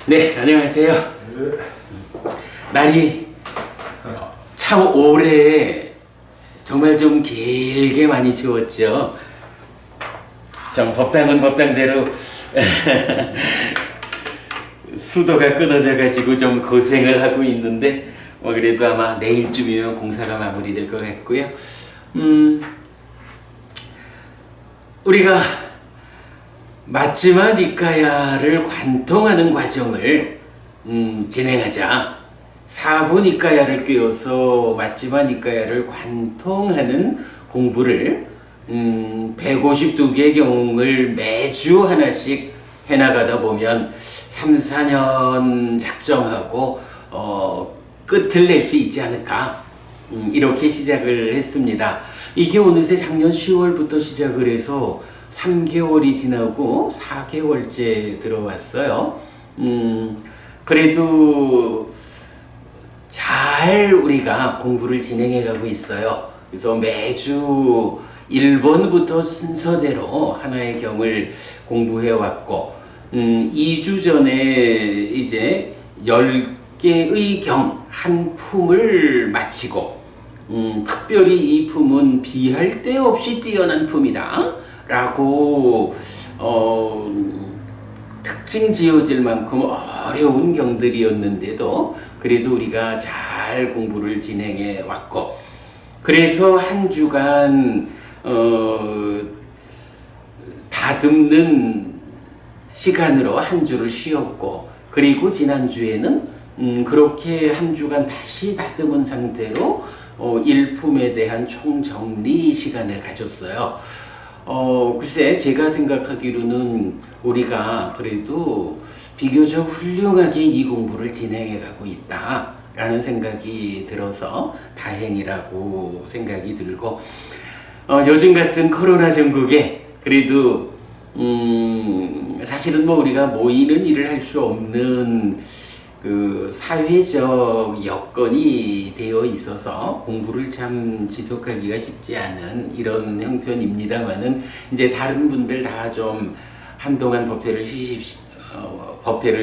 네, 안녕하세요. 날이 참 올해 정말 좀 길게 많이 추웠죠. 좀 법당은 법당대로 수도가 끊어져 가지고 좀 고생을 하고 있는데 그래도 아마 내일쯤이면 공사가 마무리될 것 같고요. 우리가 맞지마 니까야를 관통하는 과정을 진행하자. 사부 니까야를 꿰어서 맞지마 니까야를 관통하는 공부를 152개의 경을 매주 하나씩 해나가다 보면 3, 4년 작정하고 끝을 낼 수 있지 않을까, 이렇게 시작을 했습니다. 이게 어느새 작년 10월부터 시작을 해서 3개월이 지나고 4개월째 들어왔어요. 그래도 잘 우리가 공부를 진행해 가고 있어요. 그래서 매주 1번부터 순서대로 하나의 경을 공부해 왔고, 2주 전에 이제 10개의 경 한 품을 마치고, 특별히 이 품은 비할 데 없이 뛰어난 품이다 라고 특징 지어질 만큼 어려운 경들이었는데도 그래도 우리가 잘 공부를 진행해 왔고, 그래서 한 주간 다듬는 시간으로 한 주를 쉬었고, 그리고 지난주에는 그렇게 한 주간 다시 다듬은 상태로 일품에 대한 총정리 시간을 가졌어요. 글쎄, 제가 생각하기로는 우리가 그래도 비교적 훌륭하게 이 공부를 진행해 가고 있다 라는 생각이 들어서 다행이라고 생각이 들고, 요즘 같은 코로나 전국에 그래도 사실은 우리가 모이는 일을 할 수 없는 그 사회적 여건이 되어 있어서 공부를 참 지속하기가 쉽지 않은 이런 형편입니다만은, 이제 다른 분들 다 좀 한동안 법회를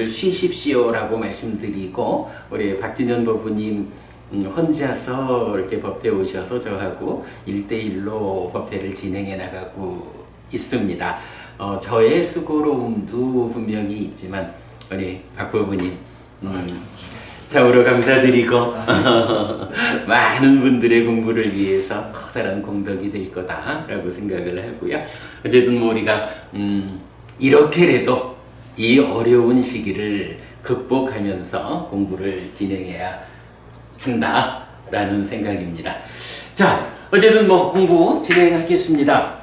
쉬십시오라고 말씀드리고, 우리 박진현 법부님 혼자서 이렇게 법회 오셔서 저하고 1대1로 법회를 진행해 나가고 있습니다. 저의 수고로움도 분명히 있지만 우리 박 법부님 참으로 감사드리고 많은 분들의 공부를 위해서 커다란 공덕이 될 거다라고 생각을 하고요. 어쨌든 우리가 이렇게라도 이 어려운 시기를 극복하면서 공부를 진행해야 한다라는 생각입니다. 자, 어쨌든 공부 진행하겠습니다.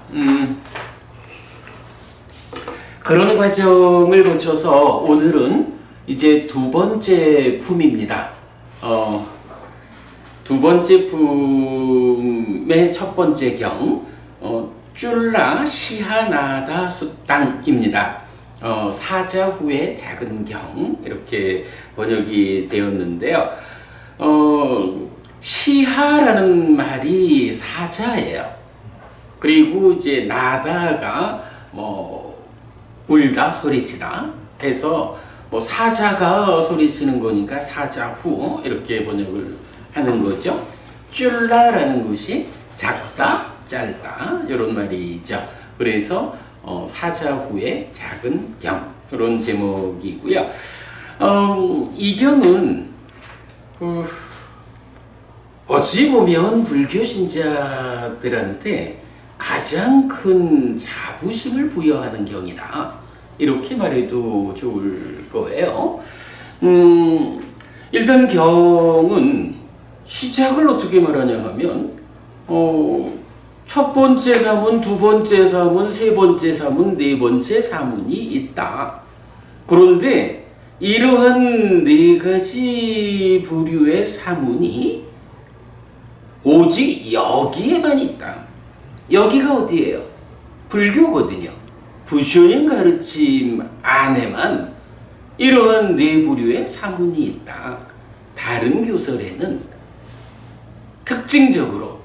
그런 과정을 거쳐서 오늘은 이제 두 번째 품입니다. 두 번째 품의 첫 번째 경, 쫄라 시하나다 숫단입니다. 사자 후의 작은 경, 이렇게 번역이 되었는데요. 시하라는 말이 사자예요. 그리고 이제 나다가 울다, 소리치다 해서 사자가 소리치는 거니까 사자후 이렇게 번역을 하는 거죠. 쫄라라는 것이 작다, 짧다 이런 말이죠. 그래서 사자후의 작은 경, 이런 제목이고요. 이 경은 어찌 보면 불교 신자들한테 가장 큰 자부심을 부여하는 경이다, 이렇게 말해도 좋을 거예요. 일단 경은 시작을 어떻게 말하냐 하면 첫 번째 사문, 두 번째 사문, 세 번째 사문, 네 번째 사문이 있다. 그런데 이러한 네 가지 부류의 사문이 오직 여기에만 있다. 여기가 어디예요? 불교거든요. 부처님 가르침 안에만 이러한 네 부류의 사문이 있다. 다른 교설에는 특징적으로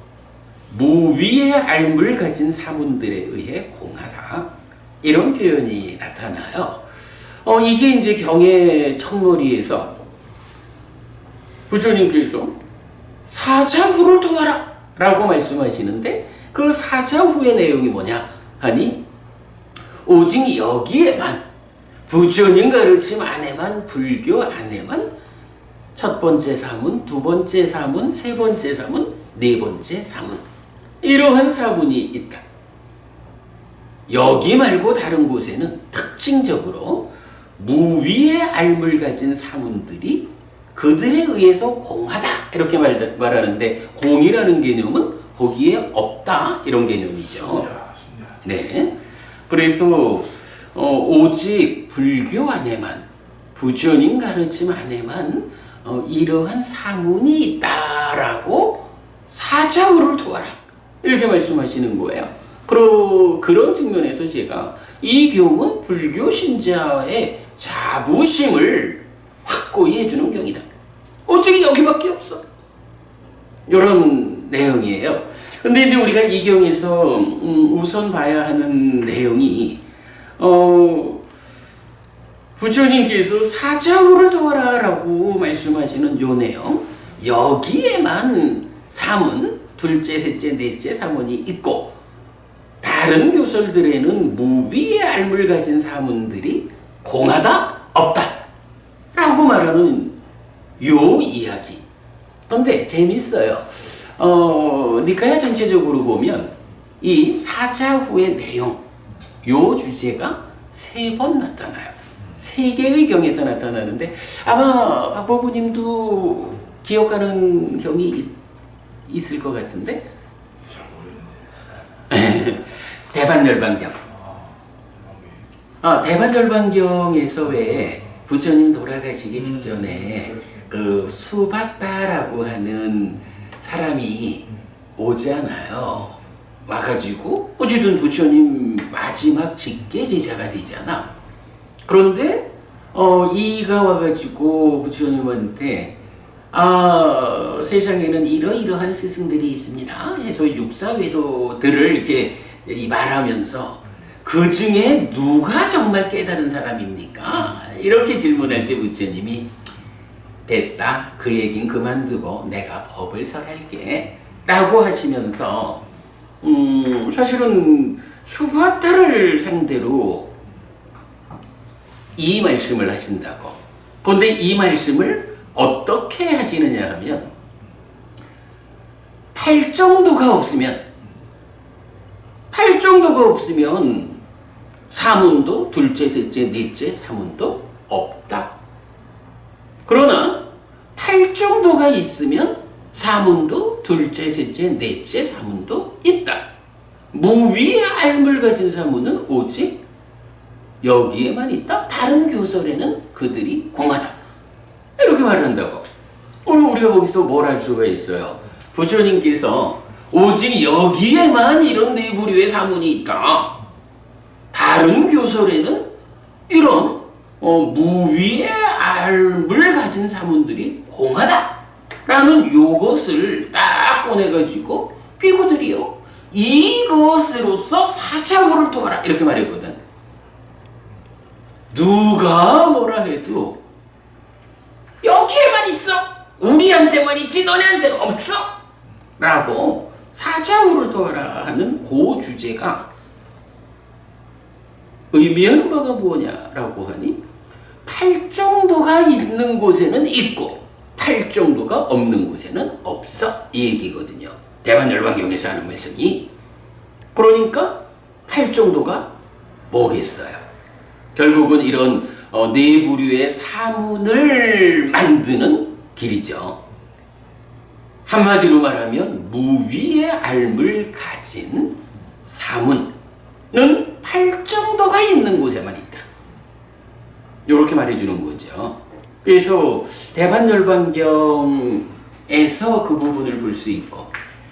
무위의 알물 가진 사문들에 의해 공하다, 이런 표현이 나타나요. 이게 이제 경의 첫머리에서 부처님께서 사자후를 도와라 라고 말씀하시는데, 그 사자후의 내용이 뭐냐 하니, 오직 여기에만, 부처님 가르침 안에만, 불교 안에만 첫 번째 사문, 두 번째 사문, 세 번째 사문, 네 번째 사문, 이러한 사문이 있다. 여기 말고 다른 곳에는 특징적으로 무위의 알물 가진 사문들이 그들에 의해서 공하다 이렇게 말하는데, 공이라는 개념은 거기에 없다 이런 개념이죠. 네. 그래서 오직 불교 안에만, 부처님 가르침 안에만 이러한 사문이 있다라고 사자후를 도와라 이렇게 말씀하시는 거예요. 그런 측면에서 제가 이 경은 불교 신자의 자부심을 확고히 해주는 경이다. 오직 여기밖에 없어. 이런 내용이에요. 근데 이제 우리가 이 경에서 우선 봐야 하는 내용이, 부처님께서 사자후를 도와라 라고 말씀하시는 요 내용, 여기에만 사문, 둘째, 셋째, 넷째 사문이 있고, 다른 교설들에는 무위의 알물 가진 사문들이 공하다, 없다 라고 말하는 요 이야기. 그런데 재밌어요. 니카야 전체적으로 보면 이 사자후의 내용, 요 주제가 3번 나타나요. 3개의 경에서 나타나는데, 아마 박보부님도 기억하는 경이 있을 것 같은데, 대반열반경. 대반열반경에서 왜 부처님 돌아가시기 직전에 그 수바타라고 하는 사람이 오잖아요. 와가지고 어쨌든 부처님 마지막 직계 제자가 되잖아. 그런데 이가 와가지고 부처님한테 세상에는 이러이러한 스승들이 있습니다 해서 육사외도들을 이렇게 말하면서, 그 중에 누가 정말 깨달은 사람입니까? 이렇게 질문할 때 부처님이 됐다, 그 얘긴 그만두고 내가 법을 설할게 라고 하시면서, 사실은 수바타를 상대로 이 말씀을 하신다고. 그런데 이 말씀을 어떻게 하시느냐 하면, 팔 정도가 없으면 사문도 둘째, 셋째, 넷째 사문도 없다. 그러나 팔 정도가 있으면 사문도 둘째, 셋째, 넷째 사문도 있다. 무위의 알물 가진 사문은 오직 여기에만 있다. 다른 교설에는 그들이 공하다. 이렇게 말한다고. 오늘 우리가 거기서 뭘 할 수가 있어요? 부처님께서 오직 여기에만 이런 네 부류의 사문이 있다. 다른 교설에는 이런 무위의 알물 가진 사문들이 공하다 라는 요것을 딱 꺼내가지고 비구들이요, 이것으로서 사자후를 도와라 이렇게 말했거든. 누가 뭐라 해도 여기에만 있어, 우리한테만 있지 너네한테는 없어 라고 사자후를 도와라 하는 그 주제가 의미하는 바가 무엇냐라고 하니, 팔 정도가 있는 곳에는 있고 팔 정도가 없는 곳에는 없어 이 얘기거든요. 대반열반경에서 하는 말씀이. 그러니까 팔 정도가 뭐겠어요? 결국은 이런 네 부류의 사문을 만드는 길이죠. 한마디로 말하면 무위의 알물 가진 사문은 팔 정도가 있는 곳에만 있다. 이렇게 말해주는 거죠. 그래서 대반열반경에서 그 부분을 볼 수 있고,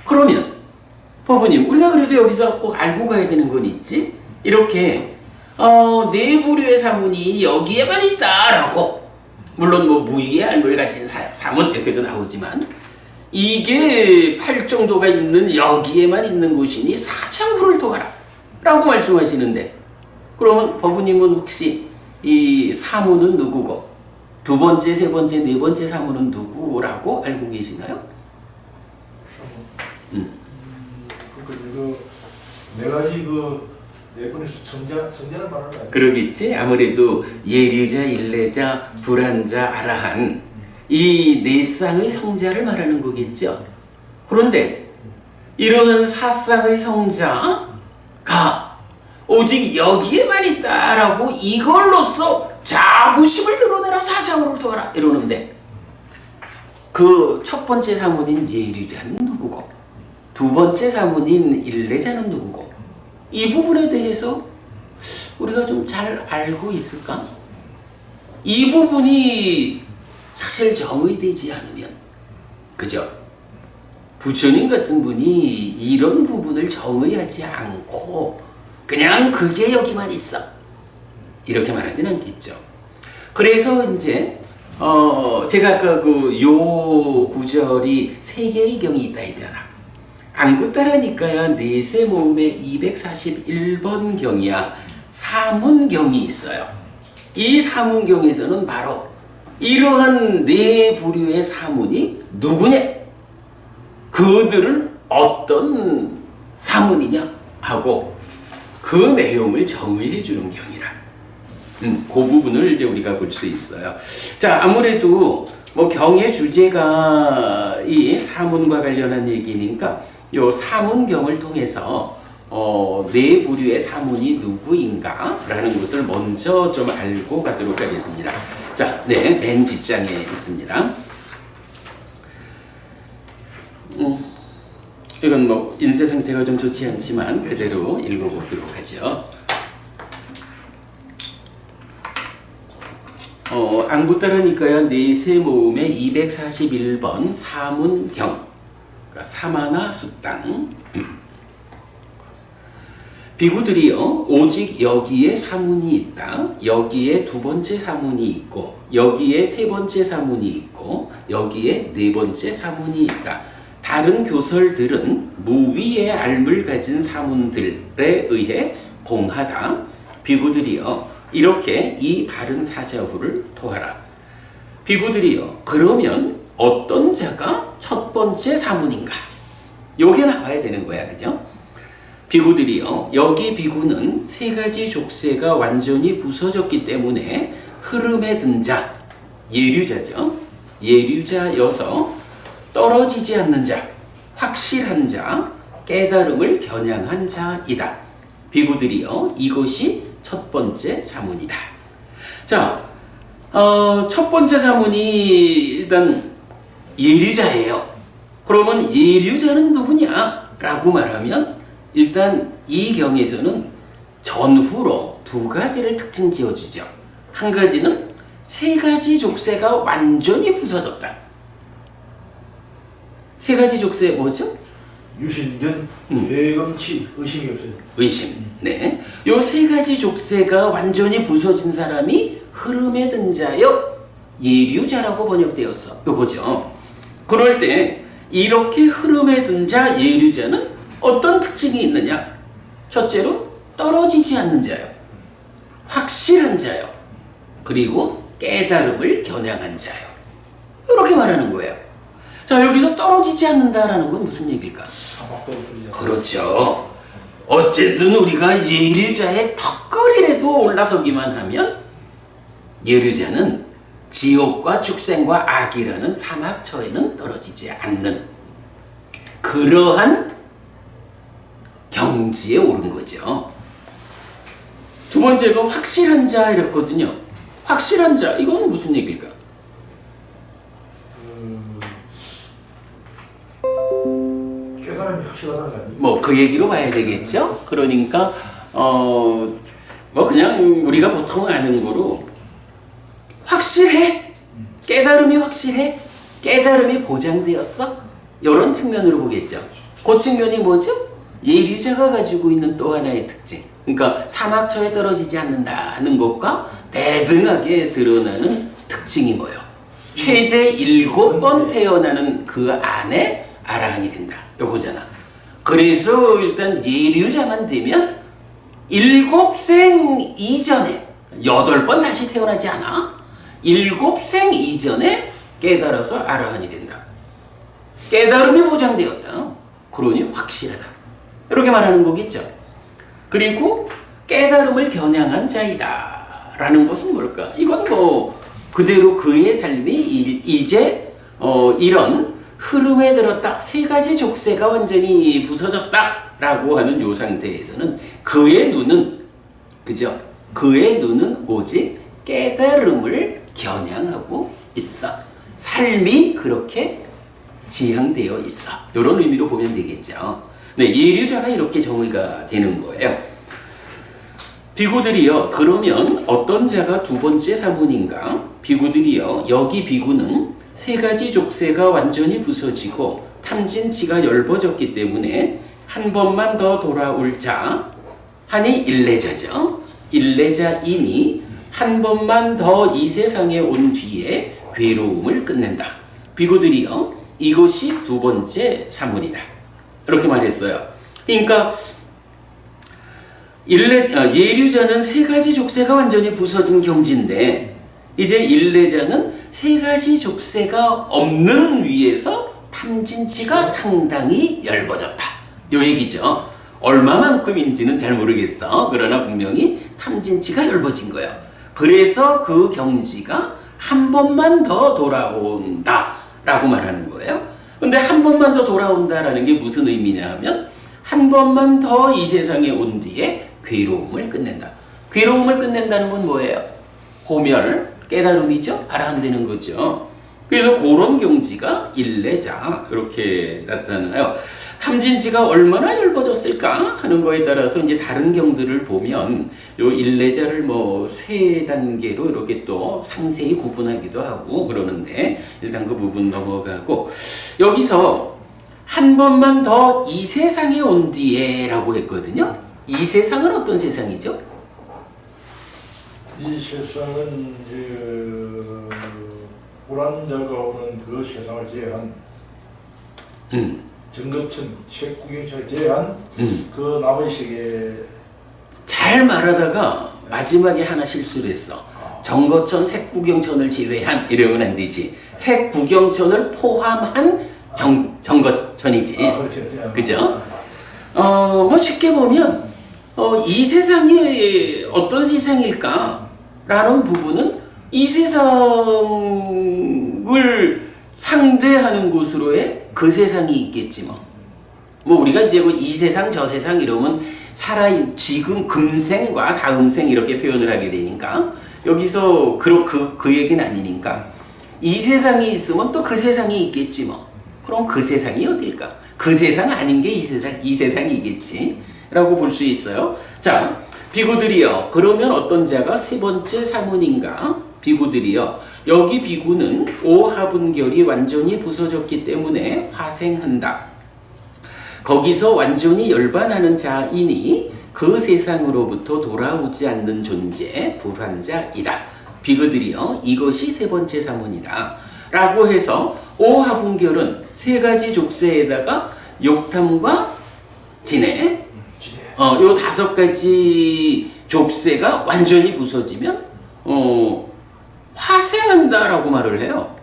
그러면 법부님, 우리가 그래도 여기서 꼭 알고 가야 되는 건 있지? 이렇게 네 부류의 사문이 여기에만 있다라고, 물론 뭐 무위의 알물 가진 사문 이렇게도 나오지만, 이게 팔 정도가 있는 여기에만 있는 곳이니 사자후를 도와라 라고 말씀하시는데, 그러면 법부님은 혹시 이 사무는 누구고 두 번째, 세 번째, 네 번째 사무는 누구라고 알고 계시나요? 네 가지 네 분의 성자를 말하는 거야. 그러겠지. 아무래도 예류자, 일레자, 불한자, 아라한 이 네 쌍의 성자를 말하는 거겠죠. 그런데 이러한 사쌍의 성자가 오직 여기에만 있다라고 이걸로써 자부심을 드러내라 사자우를 도와라 이러는데 그 첫 번째 사문인 예류자는 누구고 두 번째 사문인 일레자는 누구고 이 부분에 대해서 우리가 좀 잘 알고 있을까? 이 부분이 사실 정의되지 않으면 그죠? 부처님 같은 분이 이런 부분을 정의하지 않고 그냥 그게 여기만 있어 이렇게 말하지는 않겠죠. 그래서 이제 제가 아까 요 구절이 세 개의 경이 있다 했잖아. 안구따라니까야 네세 모음의 241번 경이야 사문경이 있어요. 이 사문경에서는 바로 이러한 네 부류의 사문이 누구냐? 그들은 어떤 사문이냐? 하고 그 내용을 정의해 주는 경이라. 그 부분을 이제 우리가 볼 수 있어요. 자, 아무래도 뭐 경의 주제가 이 사문과 관련한 얘기니까 요 사문경을 통해서 네 부류의 사문이 누구인가라는 것을 먼저 좀 알고 가도록 하겠습니다. 자, 네, 맨 뒷장에 있습니다. 이건 뭐 인쇄 상태가 좀 좋지 않지만 그대로 읽어보도록 하죠. 안구따라니까야 네세 모음의 241번 사문경, 그러니까 사마나 수땅. 비구들이요 오직 여기에 사문이 있다. 여기에 두 번째 사문이 있고 여기에 세 번째 사문이 있고 여기에 네 번째 사문이 있다. 다른 교설들은 무위의 알물 가진 사문들에 의해 공하다. 비구들이요 이렇게 이 바른 사자후를 토하라. 비구들이요 그러면 어떤 자가 첫 번째 사문인가? 요게 나와야 되는 거야, 그죠? 비구들이요 여기 비구는 세 가지 족쇄가 완전히 부서졌기 때문에 흐름에 든 자, 예류자죠. 예류자여서 떨어지지 않는 자, 확실한 자, 깨달음을 겨냥한 자이다. 비구들이요 이것이 첫 번째 사문이다. 자, 첫 번째 사문이 일단 예류자예요. 그러면 예류자는 누구냐? 라고 말하면 일단 이 경에서는 전후로 두 가지를 특징 지어주죠. 한 가지는 세 가지 족쇄가 완전히 부서졌다. 세 가지 족쇄 뭐죠? 유신전, 예금치, 의심이 없어요. 의심. 네. 요 세 가지 족쇄가 완전히 부서진 사람이 흐름에 든 자여 예류자라고 번역되었어. 요거죠. 그럴 때 이렇게 흐름에 든 자 예류자는 어떤 특징이 있느냐? 첫째로 떨어지지 않는 자요. 확실한 자요. 그리고 깨달음을 겨냥한 자요. 이렇게 말하는 거예요. 자, 여기서 떨어지지 않는다라는 건 무슨 얘기일까? 그렇죠. 어쨌든 우리가 예류자의 턱걸이라도 올라서기만 하면 예류자는 지옥과 축생과 악이라는 사막처에는 떨어지지 않는 그러한 경지에 오른 거죠. 두 번째가 확실한 자 이랬거든요. 확실한 자, 이건 무슨 얘기일까? 깨달음이 확실하다는 거 아니에요? 뭐 그 얘기로 봐야 되겠죠. 그러니까 뭐 그냥 우리가 보통 아는 거로 확실해? 깨달음이 확실해? 깨달음이 보장되었어? 이런 측면으로 보겠죠. 그 측면이 뭐죠? 예류자가 가지고 있는 또 하나의 특징. 그러니까 사막처에 떨어지지 않는다는 것과 대등하게 드러나는 특징이 뭐예요? 최대 7번 태어나는 그 안에 아라한이 된다. 요거잖아. 그래서 일단 예류자만 되면 7생 이전에 8번 다시 태어나지 않아? 7생 이전에 깨달아서 아라한이 된다. 깨달음이 보장되었다. 그러니 확실하다. 이렇게 말하는 거겠죠. 그리고 깨달음을 겨냥한 자이다 라는 것은 뭘까? 이건 뭐 그대로 그의 삶이 이제 이런 흐름에 들었다. 3가지 족쇄가 완전히 부서졌다 라고 하는 요 상태에서는 그의 눈은, 그죠? 그의 눈은 오직 깨달음을 겨냥하고 있어. 삶이 그렇게 지향되어 있어. 이런 의미로 보면 되겠죠. 네, 예류자가 이렇게 정의가 되는 거예요. 비구들이여, 그러면 어떤 자가 2번째 사문인가? 비구들이여, 여기 비구는 3가지 족쇄가 완전히 부서지고 탐진치가 엷어졌기 때문에 한 번만 더 돌아올 자, 하니 일레자죠. 일레자이니 한 번만 더 이 세상에 온 뒤에 괴로움을 끝낸다. 비구들이여, 이것이 2번째 사문이다. 이렇게 말했어요. 그러니까 예류자는 3가지 족쇄가 완전히 부서진 경지인데, 이제 일레자는 3가지 족쇄가 없는 위에서 탐진치가 상당히 엷어졌다. 요 얘기죠. 얼마만큼인지는 잘 모르겠어. 그러나 분명히 탐진치가 엷어진 거예요. 그래서 그 경지가 한 번만 더 돌아온다 라고 말하는 거예요. 근데 한 번만 더 돌아온다라는 게 무슨 의미냐 하면, 한 번만 더 이 세상에 온 뒤에 괴로움을 끝낸다. 괴로움을 끝낸다는 건 뭐예요? 고멸, 깨달음이죠. 아라한되는 거죠. 그래서 그런 경지가 일레자 이렇게 나타나요. 탐진치가 얼마나 엷어졌을까 하는 거에 따라서 이제 다른 경들을 보면 요 일레자를 뭐 3단계로 이렇게 또 상세히 구분하기도 하고 그러는데, 일단 그 부분 넘어가고, 여기서 한 번만 더 이 세상에 온 뒤에 라고 했거든요. 이 세상은 어떤 세상이죠? 이 세상은 불안자가 오는 그 세상을 제외한 정거천, 책구경천을 제외한 그 나머지 세계. 잘 말하다가 마지막에 하나 실수를 했어. 정거천, 색구경천을 제외한 이러면 안 되지. 색구경천을 포함한 정거천이지. 그죠? 뭐 쉽게 보면 이 세상이 어떤 세상일까? 라는 부분은 이 세상을 상대하는 곳으로의 그 세상이 있겠지 뭐. 우리가 이제 이 세상 저 세상 이러면 지금 금생과 다음생 이렇게 표현을 하게 되니까 여기서 그 얘기는 아니니까 이 세상이 있으면 또 그 세상이 있겠지 뭐. 그럼 그 세상이 어딜까? 그 세상 아닌 게 이 세상이겠지 라고 볼 수 있어요. 자, 비구들이여, 그러면 어떤 자가 3번째 사문인가? 비구들이여, 여기 비구는 오하분결이 완전히 부서졌기 때문에 화생한다. 거기서 완전히 열반하는 자이니 그 세상으로부터 돌아오지 않는 존재, 불환자이다. 비구들이여, 이것이 3번째 사문이다. 라고 해서 오하분결은 3가지 족쇄에다가 욕탐과 진해, 요 5가지 족쇄가 완전히 부서지면 화생한다라고 말을 해요.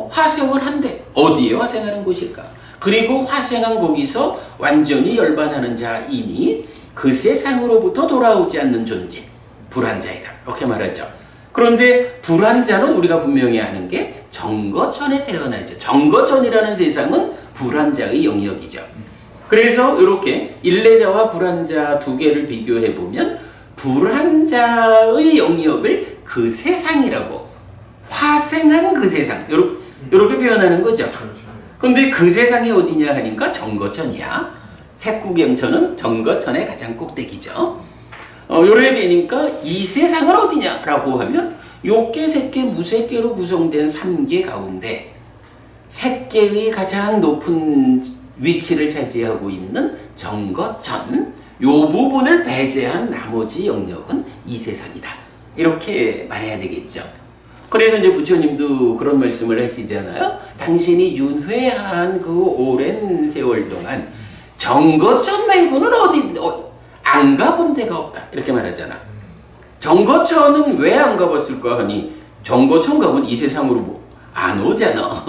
화생을 한대. 어디에 화생하는 곳일까? 그리고 화생한 거기서 완전히 열반하는 자이니 그 세상으로부터 돌아오지 않는 존재, 불환자이다. 이렇게 말하죠. 그런데 불환자는 우리가 분명히 아는 게 정거천에 태어나죠. 정거천이라는 세상은 불환자의 영역이죠. 그래서 이렇게 일레자와 불환자 2개를 비교해 보면 불환자의 영역을 그 세상이라고, 화생한 그 세상, 이렇게 표현하는 거죠. 그런데 그 세상이 어디냐 하니까 정거천이야. 색구경천은 정거천의 가장 꼭대기죠. 요래 되니까 이 세상은 어디냐라고 하면 욕계, 색계, 무색계로 구성된 3계 가운데 색계의 가장 높은 위치를 차지하고 있는 정거천, 요 부분을 배제한 나머지 영역은 이 세상이다. 이렇게 말해야 되겠죠. 그래서 이제 부처님도 그런 말씀을 하시잖아요. 당신이 윤회한 그 오랜 세월 동안 정거천 말고는 안 가본 데가 없다. 이렇게 말하잖아. 정거천은 왜 안 가봤을까 하니 정거천 가면 이 세상으로 뭐 안 오잖아.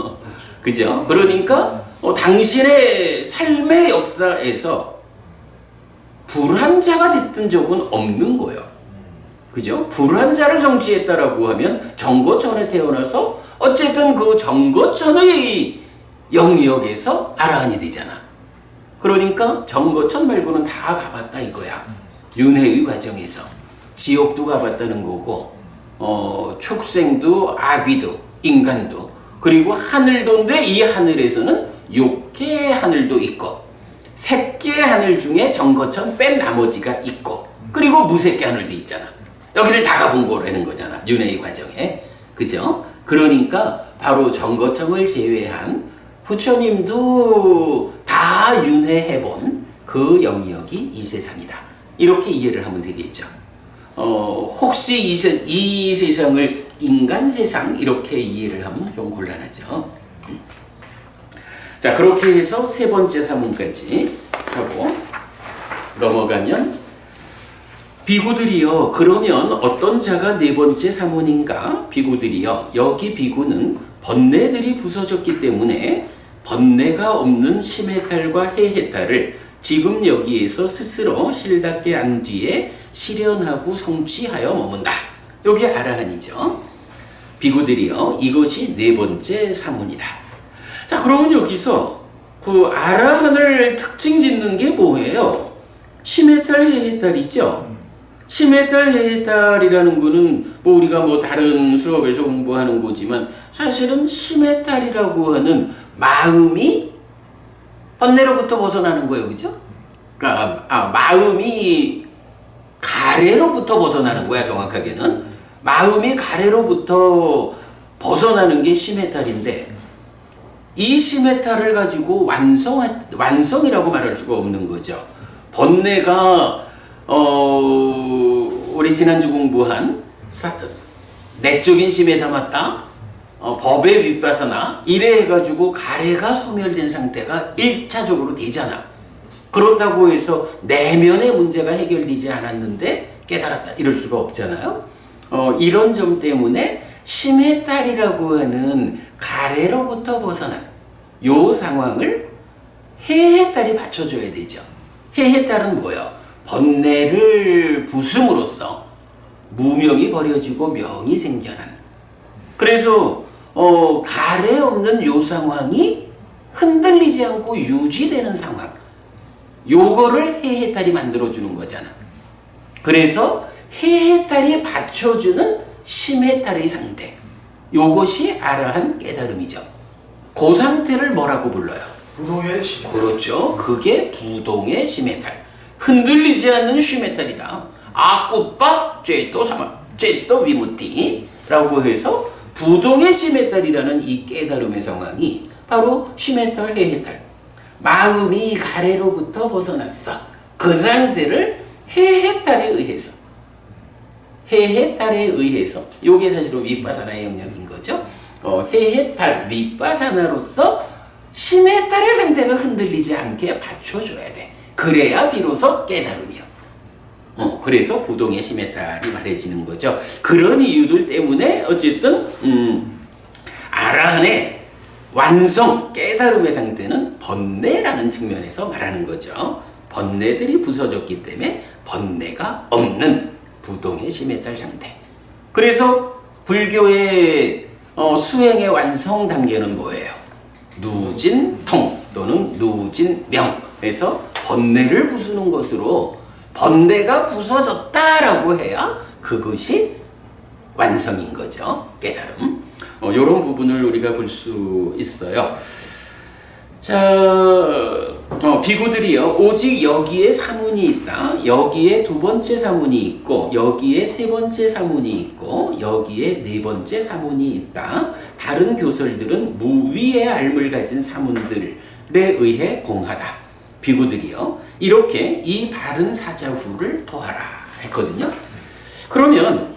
그죠? 그러니까 당신의 삶의 역사에서 불환자가 됐던 적은 없는 거예요. 그죠? 불환자를 성취했다라고 하면 정거천에 태어나서 어쨌든 그 정거천의 영역에서 아라한이 되잖아. 그러니까 정거천 말고는 다 가봤다 이거야. 윤회의 과정에서 지옥도 가봤다는 거고, 축생도 아귀도 인간도, 그리고 하늘도인데 이 하늘에서는 6개의 하늘도 있고 3개의 하늘 중에 정거천 뺀 나머지가 있고, 그리고 무색개 하늘도 있잖아. 여기를 다 가본 거라는 거잖아, 윤회의 과정에. 그죠? 그러니까 바로 정거천을 제외한 부처님도 다 윤회해본 그 영역이 이 세상이다. 이렇게 이해를 하면 되겠죠. 혹시 이 세상을 인간 세상 이렇게 이해를 하면 좀 곤란하죠. 자, 그렇게 해서 세 번째 사문까지 하고 넘어가면, 비구들이여, 그러면 어떤 자가 네 번째 사문인가? 비구들이여, 여기 비구는 번뇌들이 부서졌기 때문에 번뇌가 없는 심해탈과 해해탈을 지금 여기에서 스스로 실답게 안 뒤에 실현하고 성취하여 머문다. 여기 아라한이죠. 비구들이여, 이것이 네 번째 사문이다. 자, 그러면 여기서 그 아라한을 특징 짓는 게 뭐예요? 심해탈, 해해탈이죠. 심해탈, 해해탈이라는 거는 뭐 우리가 뭐 다른 수업에서 공부하는 거지만, 사실은 심해탈이라고 하는 마음이 번뇌로부터 벗어나는 거예요. 그죠? 그러니까 마음이 가래로부터 벗어나는 거야. 정확하게는 마음이 가래로부터 벗어나는 게 심해탈인데, 이 심해탈을 가지고 완성이라고 말할 수가 없는 거죠. 번뇌가 우리 지난주 공부한 내적인 심에 삼았다, 법의 윗바사나 이래 해가지고 가래가 소멸된 상태가 1차적으로 되잖아. 그렇다고 해서 내면의 문제가 해결되지 않았는데 깨달았다, 이럴 수가 없잖아요. 이런 점 때문에 심해탈이라고 하는 가래로부터 벗어난 요 상황을 해해탈이 받쳐줘야 되죠. 해해탈은 뭐예요? 번뇌를 부숨으로써 무명이 버려지고 명이 생겨난, 그래서 가래 없는 요 상황이 흔들리지 않고 유지되는 상황, 요거를 해해탈이 만들어주는 거잖아. 그래서 해해탈이 받쳐주는 심해탈의 상태, 요것이 아라한 깨달음이죠. 그 상태를 뭐라고 불러요? 부동의 심해탈. 그렇죠. 그게 부동의 심해탈, 흔들리지 않는 심해탈이다. 아쿠빠 죄또 사마 죄또 위무티라고 해서 부동의 심해탈이라는 이 깨달음의 상황이 바로 심해탈, 해해탈. 마음이 가래로부터 벗어났어. 그 상태를 해해탈에 의해서 요게 사실은 윗바사나의 영역인 거죠. 해해탈, 윗바사나로서 심해탈의 상태가 흔들리지 않게 받쳐줘야 돼. 그래야 비로소 깨달음이요. 그래서 부동의 심해탈이 말해지는 거죠. 그런 이유들 때문에 어쨌든 아라한의 완성, 깨달음의 상태는 번뇌라는 측면에서 말하는 거죠. 번뇌들이 부서졌기 때문에 번뇌가 없는 부동의 심해탈 상태. 그래서 불교의 수행의 완성 단계는 뭐예요? 누진통 또는 누진명에서 번뇌를 부수는 것으로 번뇌가 부서졌다라고 해야 그것이 완성인 거죠. 깨달음. 이런 부분을 우리가 볼 수 있어요. 자, 비구들이요, 오직 여기에 사문이 있다. 여기에 두 번째 사문이 있고, 여기에 세 번째 사문이 있고, 여기에 네 번째 사문이 있다. 다른 교설들은 무위의 알물 가진 사문들에 의해 공하다. 비구들이요, 이렇게 이 바른 사자후를 토하라 했거든요. 그러면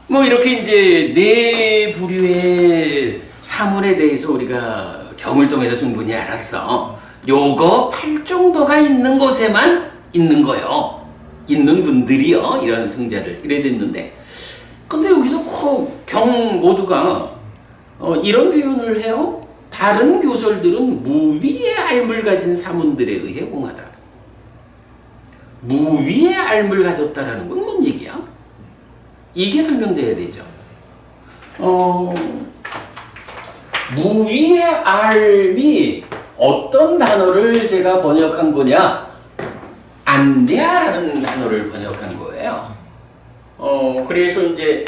뭐 이렇게 이제 네 부류의 사문에 대해서 우리가 경을 통해서 충분히 알았어. 요거 8정도가 있는 곳에만 있는 거요. 있는 분들이요 이런 성자를 이래 됐는데 근데 여기서 경 모두가 이런 표현을 해요. 다른 교설들은 무위의 알물 가진 사문들에 의해 공하다. 무위의 알물 가졌다라는 건 뭔 얘기야? 이게 설명돼야 되죠. 무위의 알이 어떤 단어를 제가 번역한 거냐? 안대하라는 단어를 번역한 거예요. 그래서 이제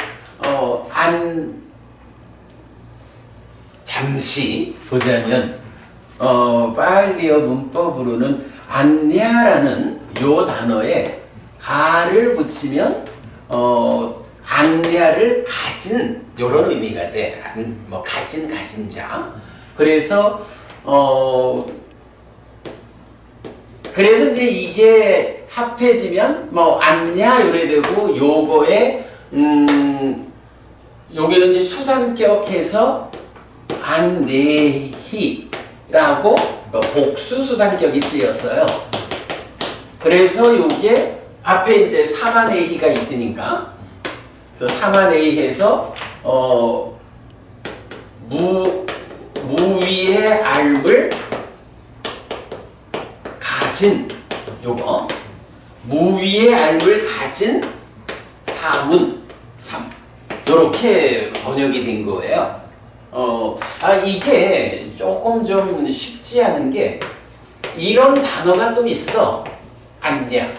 잠시 보자면 빨리어 문법으로는 안내하라는 요 단어에 아를 붙이면 안내하를 가진 요런 의미가 돼. 뭐 가진 자. 그래서 그래서 이제 이게 합해지면 뭐 안냐 요래 되고 요거에 여기는 이제 수단격해서 안내희라고 복수 수단격이 쓰였어요. 그래서 요게 앞에 이제 사만의희가 있으니까 그래서 사만의희에서 무위의 알을 가진 요거 무위의 알을 가진 사문 요렇게 번역이 된 거예요. 이게 조금 좀 쉽지 않은 게 이런 단어가 또 있어. 안냐.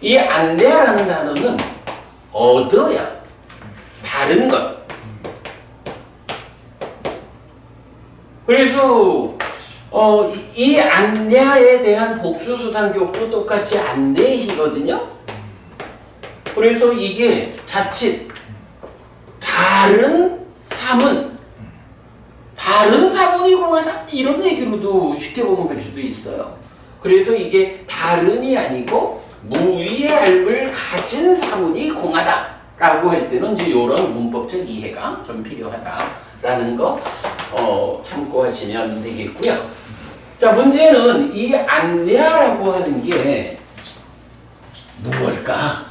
이 안냐라는 단어는 얻어야 다른 것. 그래서 이 안냐에 대한 복수수단격도 똑같이 안내희거든요. 그래서 이게 자칫 다른 사문이 공하다 이런 얘기로도 쉽게 번역할 수도 있어요. 그래서 이게 다른이 아니고 무위의 알을 가진 사문이 공하다 라고 할 때는 이제 이런 문법적 이해가 좀 필요하다라는 거 참고하시면 되겠고요. 자, 문제는 이 안내하라고 하는 게 무엇일까?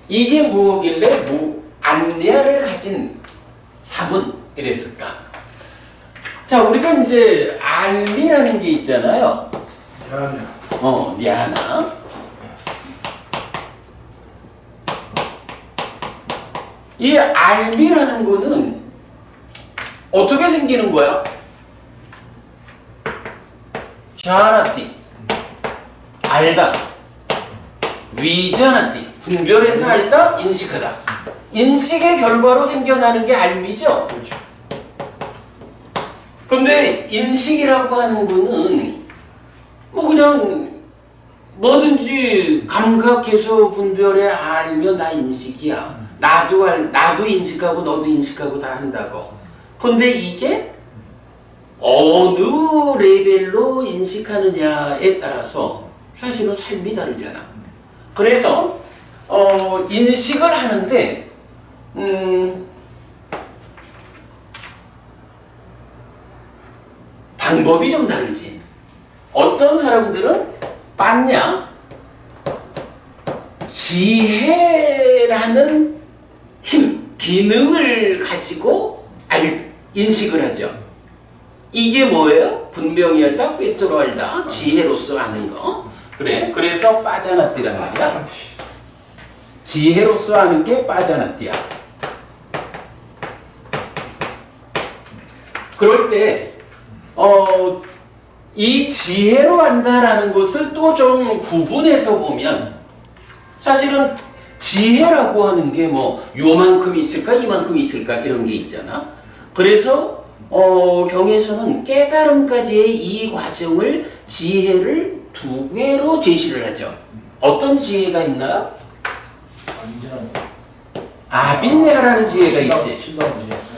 이게 무엇길래 안내하를 가진 사문 이랬을까? 자, 우리가 이제 알미라는 게 있잖아요. 미안하. 이 알미라는 거는 어떻게 생기는 거야? 자나띠 알다 위자나띠 분별해서 알다 인식하다 인식의 결과로 생겨나는 게 알미죠. 근데 인식이라고 하는 거는 뭐 그냥 뭐든지 감각해서 분별해 알면 다 인식이야. 나도 인식하고 너도 인식하고 다 한다고. 근데 이게 어느 레벨로 인식하느냐에 따라서 사실은 삶이 다르잖아. 그래서 인식을 하는데 방법이 좀 다르지. 어떤 사람들은 빠냐 지혜라는 힘, 기능을 가지고 인식을 하죠. 이게 뭐예요? 분명히 알다, 꿰뚫어 알다, 지혜로서 아는 거. 그래. 그래서 빠자나띠란 말이야. 지혜로서 아는 게 빠자나띠야. 그럴 때 이 지혜로 안다라는 것을 또 좀 구분해서 보면 사실은 지혜라고 하는 게 뭐 요만큼 있을까 이만큼 있을까 이런 게 있잖아. 그래서 경에서는 깨달음까지의 이 과정을 지혜를 두 개로 제시를 하죠. 어떤 지혜가 있나요? 아빈야라는 지혜가 있지.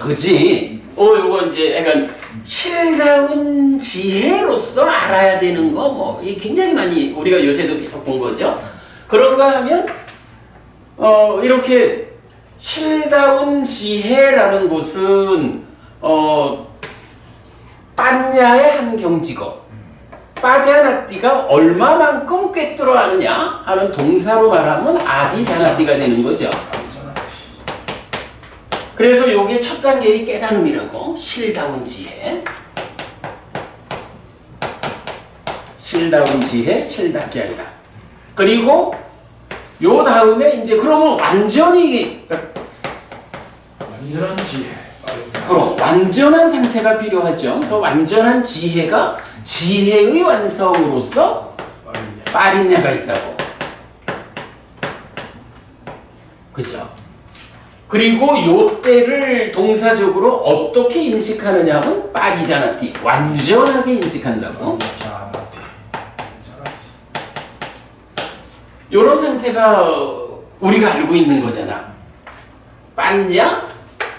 그지? 요거 이제 약간 실다운 지혜로서 알아야 되는 거 뭐 굉장히 많이 우리가 요새도 계속 본 거죠. 그런가 하면 이렇게 실다운 지혜라는 것은 빤야의 한 경지고 빠자나띠가 얼마만큼 꿰뚫어 하느냐 하는 동사로 말하면 아비자나띠가 되는 거죠. 그래서 요게 첫 단계의 깨달음이라고. 실다운 지혜, 실다운 지혜, 실답게 하리라. 그리고 요 다음에 이제 그러면 완전히 완전한 지혜. 그럼 완전한 상태가 필요하죠. 그래서 완전한 지혜가 지혜의 완성으로서 빠리냐가 있다고. 그죠? 그리고 요 때를 동사적으로 어떻게 인식하느냐 하면 빠리자나띠, 완전하게 인식한다고. 요런 상태가 우리가 알고 있는 거잖아. 빤냐,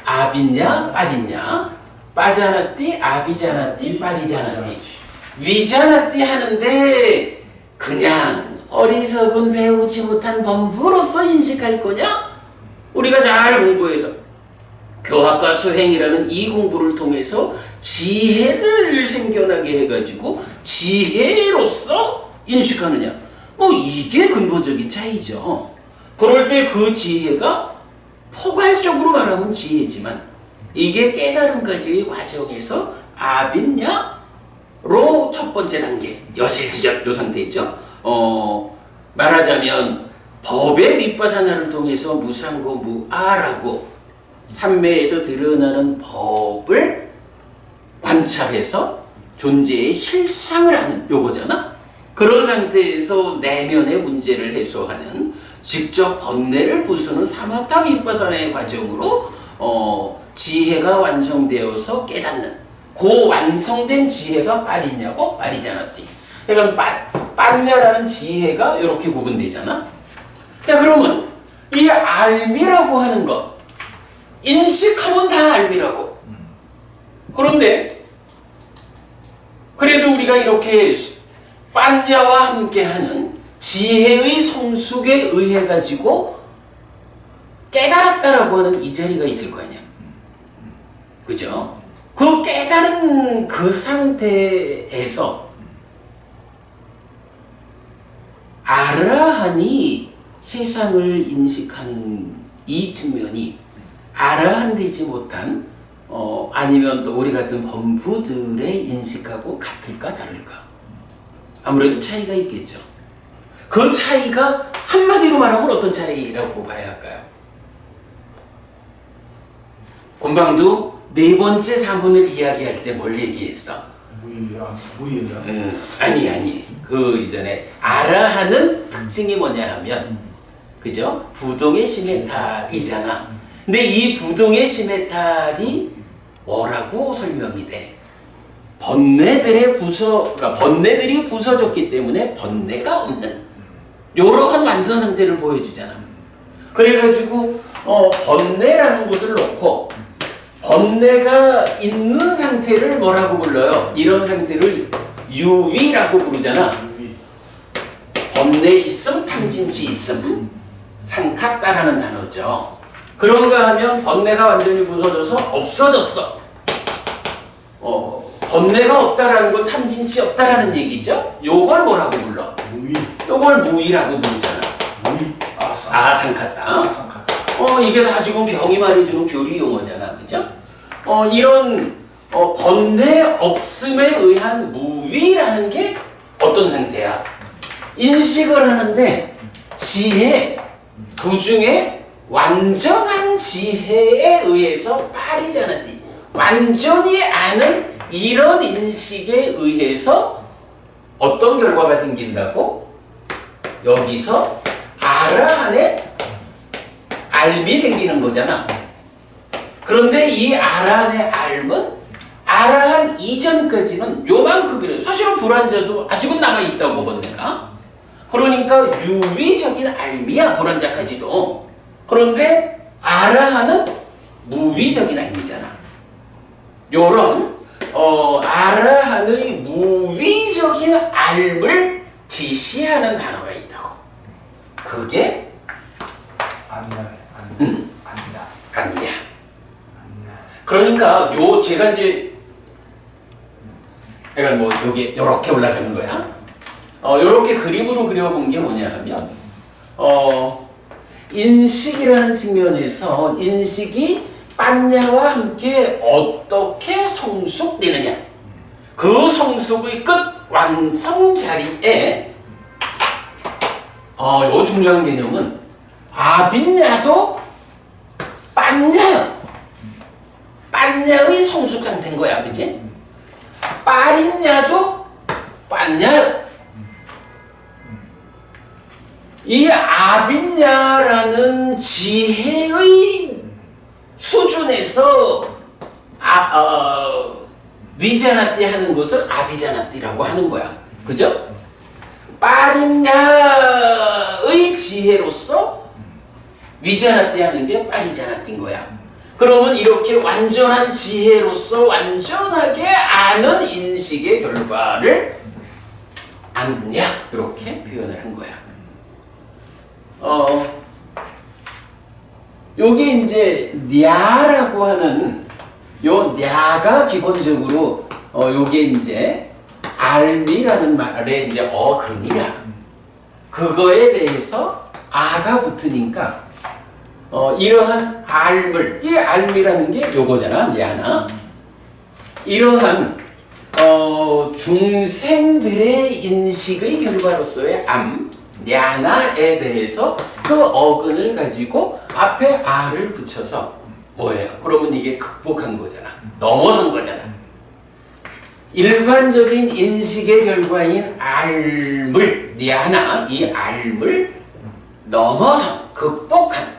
아비냐, 빠리냐, 빠자나띠, 아비자나띠, 빠리자나띠. 위자나띠 하는데 그냥 어리석은 배우지 못한 범부로서 인식할 거냐? 우리가 잘 공부해서 교학과 수행이라는 이 공부를 통해서 지혜를 생겨나게 해가지고 지혜로서 인식하느냐? 뭐 이게 근본적인 차이죠. 그럴 때 그 지혜가 포괄적으로 말하면 지혜지만 이게 깨달음까지의 과정에서 아빈냐로 첫 번째 단계 여실지적 요 상태죠. 말하자면 법의 밑바사나를 통해서 무상고 무아라고 삼매에서 드러나는 법을 관찰해서 존재의 실상을 하는 요거잖아. 그런 상태에서 내면의 문제를 해소하는 직접 번뇌를 부수는 사마타 밑바사나의 과정으로 지혜가 완성되어서 깨닫는 그 완성된 지혜가 빠리냐고 빠리자나띠. 그러니까 빠냐라는 지혜가 이렇게 구분되잖아. 자, 그러면 이 알미라고 하는 것 인식하면 다 알미라고. 그런데 그래도 우리가 이렇게 빠냐와 함께하는 지혜의 성숙에 의해 가지고 깨달았다라고 하는 이 자리가 있을 거 아니야. 그죠? 그 깨달은 그 상태에서 아라한이 세상을 인식하는 이 측면이 아라한되지 못한 아니면 또 우리 같은 범부들의 인식하고 같을까 다를까? 아무래도 차이가 있겠죠. 그 차이가 한마디로 말하면 어떤 차이라고 봐야 할까요? 곤방도 네 번째 사문을 이야기할 때 뭘 얘기했어? 무의야. 아니. 그 이전에 아라하는 특징이 뭐냐 하면 그죠? 부동의 시메탈이잖아. 근데 이 부동의 시메탈이 뭐라고 설명이 돼? 그러니까 번뇌들이 부서졌기 때문에 번뇌가 없는 요러한 완전 상태를 보여주잖아. 그래가지고 번뇌라는 것을 놓고 번뇌가 있는 상태를 뭐라고 불러요? 이런 상태를 유위라고 부르잖아. 번뇌 있음, 탐진치 있음, 상카따라는 단어죠. 그런가 하면 번뇌가 완전히 부서져서 없어졌어. 번뇌가 없다라는 건 탐진치 없다라는 얘기죠. 요걸 뭐라고 불러? 무의. 요걸 무의라고 부르잖아. 무의. 상카따. 이게 다 지금 병이 말해주는 교리 용어잖아. 그죠? 이런 번뇌 없음에 의한 무위라는 게 어떤 상태야? 인식을 하는데 지혜, 그 중에 완전한 지혜에 의해서 빠리자나띠, 완전히 아는 이런 인식에 의해서 어떤 결과가 생긴다고? 여기서 아라한의 알미 생기는 거잖아. 그런데 이 아라한의 알은 아라한 이전까지는 요만큼이래요. 사실은 불안자도 아직은 남아있다고 번뇌가. 그러니까 유위적인 알미야, 불안자까지도. 그런데 아라한은 무위적인 알미잖아. 요런 아라한의 무위적인 알을 지시하는 단어가 있다고. 그게 안냐. 그러니까 제가 이제 그러니까 뭐 요게 이렇게 올라가는 거야. 요렇게 그림으로 그려본 게 뭐냐 하면 인식이라는 측면에서 인식이 빤냐와 함께 어떻게 성숙되느냐, 그 성숙의 끝 완성 자리에 요 중요한 개념은 아빈냐도 빤냐요. 빤냐의 성숙 상태인 거야, 그치? 빠린냐도 빤냐요. 이 아빈냐라는 지혜의 수준에서 위자나띠 하는 것을 아비자나띠라고 하는 거야. 그죠? 빠린냐의 지혜로서 위자나띠 하는 게 빠리자나띠인 거야. 그러면 이렇게 완전한 지혜로서 완전하게 아는 인식의 결과를 안냐 이렇게 표현을 한 거야. 요게 이제 냐라고 하는 요 냐가 기본적으로 요게 이제 알미라는 말의 이제 어근이야. 그거에 대해서 아가 붙으니까 이러한 알물, 이 알미라는 게 요거잖아, 냐나. 이러한 중생들의 인식의 결과로서의 냐나에 대해서 그 어근을 가지고 앞에 아를 붙여서 뭐예요? 그러면 이게 극복한 거잖아. 넘어선 거잖아. 일반적인 인식의 결과인 알물, 냐나, 이 알물 넘어선, 극복한.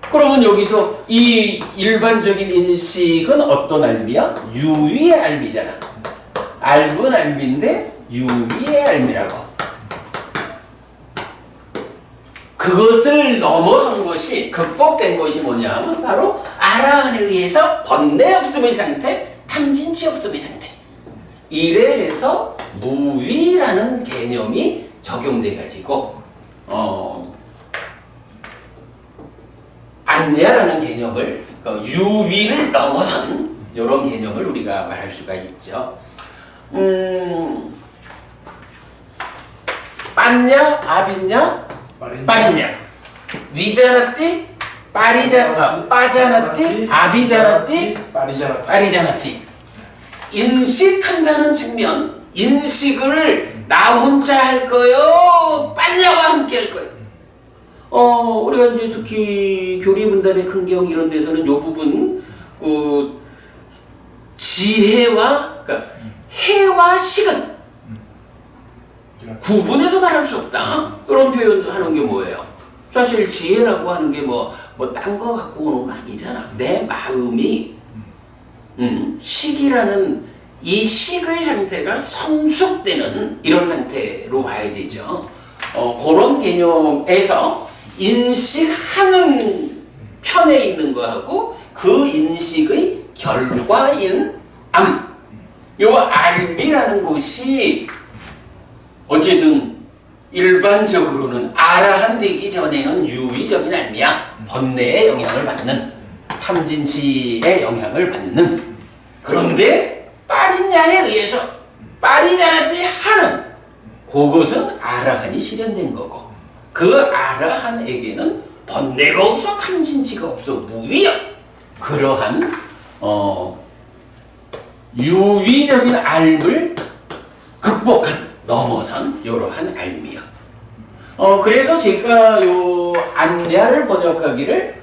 그러면 여기서 이 일반적인 인식은 어떤 알미야? 유위의 알미잖아. 알은 알미인데 유위의 알미라고. 그것을 넘어선 것이, 극복된 것이 뭐냐 하면 바로 아라한에 의해서 번뇌 없음의 상태, 탐진치 없음의 상태. 이래 해서 무위라는 개념이 적용돼 가지고 안냐라는 개념을, 유위를 넘어선 이런 개념을 우리가 말할 수가 있죠. 빤냐, 아빈냐, 빠린냐, 위자나띠, 빠자나띠, 아비자나띠, 빠리자나띠. 인식한다는 측면, 인식을 나 혼자 할 거요, 빤냐와 함께 할 거요. 우리가 이제 특히 교리분단의 큰경 이런 데서는 요 부분, 지혜와, 그러니까 해와 식은 구분해서 말할 수 없다. 이런 표현을 하는 게 뭐예요? 사실 지혜라고 하는 게 딴 거 갖고 오는 거 아니잖아. 내 마음이, 식이라는 이 식의 상태가 성숙되는 이런 상태로 봐야 되죠. 그런 개념에서 인식하는 편에 있는 거하고 그 인식의 결과인 요 알미라는 것이 어쨌든 일반적으로는 아라한 되기 전에는 유의적인 알미야. 번뇌의 영향을 받는, 탐진치의 영향을 받는. 그런데 빠린냐에 의해서 빠리자나띠 하는 그것은 아라한이 실현된 거고, 그 아라한에게는 번뇌가 없어, 탐진치가 없어, 무위야. 그러한 유위적인 알을 극복한, 넘어선 이러한 알미야. 그래서 제가 요 안냐를 번역하기를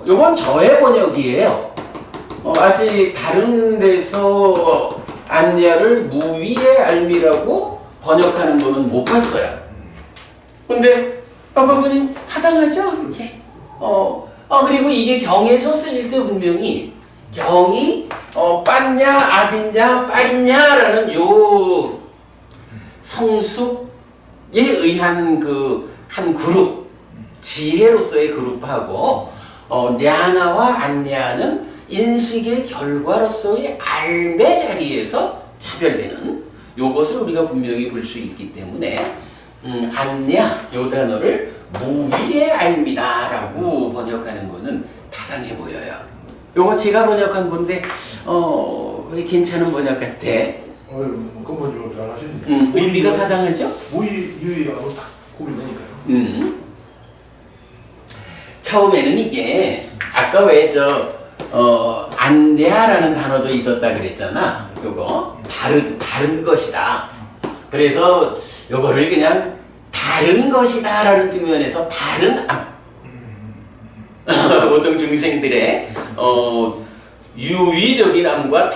요건 저의 번역이에요. 아직 다른 데서 안냐를 무위의 알미라고 번역하는 거는 못 봤어요. 근데 부모님 타당하죠? 이게. 그리고 이게 경에서 쓰일 때 분명히 경이 빤냐, 아빈냐, 빠린냐라는 요 성숙에 의한 한 그룹, 지혜로서의 그룹하고 냐나와 안냐는 인식의 결과로서의 알매 자리에서 차별되는 요것을 우리가 분명히 볼 수 있기 때문에 안냐 요 단어를 무위의 알미다라고 번역하는 거는 타당해 보여요. 요거 제가 번역한 건데 괜찮은 번역 같아. 뭐 근본적으로 잘 하시는데. 의미가 타당하죠? 무의, 유의하고 딱 구분되니까요. 처음에는 이게 아까 왜 안대하라는 단어도 있었다 그랬잖아. 요거 다른 것이다. 그래서 요거를 그냥 다른 것이다라는 측면에서 다른 암. 보통 중생들의 유의적인 암과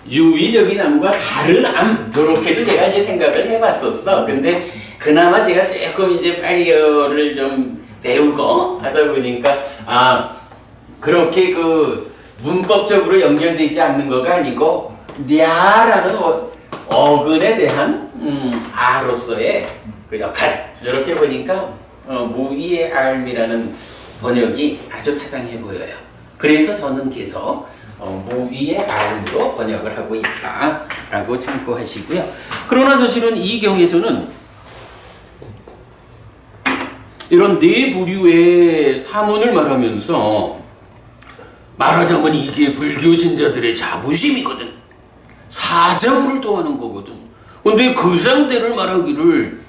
유의적인 암과 다른 암, 이렇게도 제가 이제 생각을 해봤었어. 근데 그나마 제가 조금 이제 파리어를 좀 배우고 하다 보니까 그렇게 그 문법적으로 연결되지 않는 거가 아니고 냐라는 어근에 대한 아로서의 그 역할, 이렇게 보니까 무의의 알미라는 번역이 아주 타당해 보여요. 그래서 저는 계속 무의의 알음으로 번역을 하고 있다라고 참고하시고요. 그러나 사실은 이 경에서는 이런 네 부류의 사문을 말하면서 말하자면 이게 불교 신자들의 자부심이거든. 사자후를 토하는 거거든. 근데 그 상태를 말하기를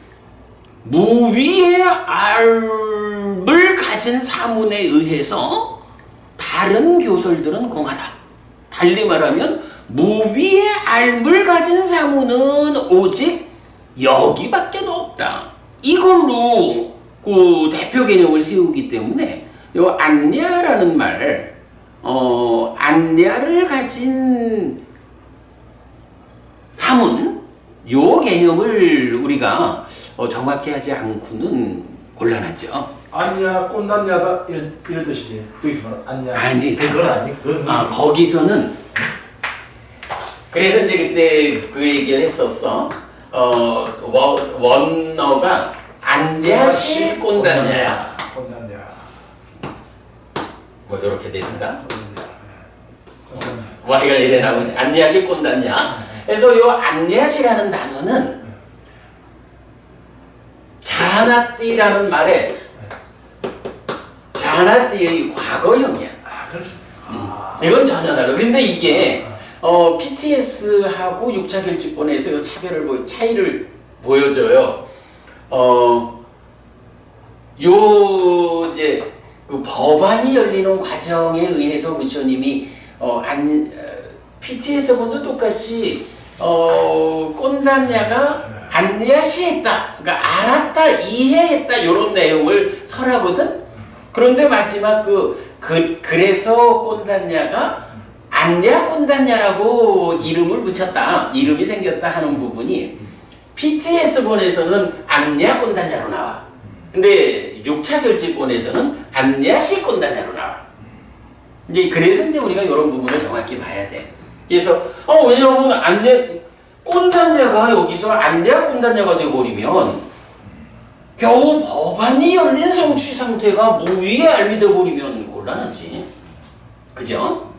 무위의 알을 가진 사문에 의해서 다른 교설들은 공하다. 달리 말하면 무위의 알을 가진 사문은 오직 여기밖에 없다. 이걸로 그 대표 개념을 세우기 때문에 요 안냐라는 말, 안냐를 가진 사문, 요 개념을 우리가 정확히 하지 않고는 곤란하죠. 안냐, 꼰단냐다 이런 뜻이지. 거기서 말하는 안냐. 아니, 그건 아니. 그건 거기서는 그래서 이제 그때 그 얘기를 했었어. 원어가 안냐시 꼰단냐야. 꼰단냐. 뭐 이렇게 되는가? 와이가 이래 나오는데 안냐시 꼰단냐. 그래서 요 안냐시라는 단어는 자나띠라는 말에 자나띠의 과거형이야. 이건 전혀 다르고. 근데 이게 PTS하고 6차 결집본에서 요 차이를 보여줘요. 요 이제 그 법안이 열리는 과정에 의해서 부처님이 PTS 본도 똑같이 꼰단냐가 안내시했다, 그러니까 알았다, 이해했다, 이런 내용을 설하거든. 그런데 마지막 그래서 꼰단냐가 안냐 꼰단냐라고 이름을 붙였다, 이름이 생겼다 하는 부분이 PTS본에서는 안냐 꼰단냐로 나와. 근데 6차 결집본에서는 안냐시 꼰단냐로 나와. 이제 그래서 이제 우리가 이런 부분을 정확히 봐야 돼. 그래서 왜냐하면 안냐 꼰단냐가 여기서 안냐 꼰단냐가 되어버리면 겨우 법안이 열린 성취 상태가 무위에 알미 되어버리면 곤란하지. 그죠?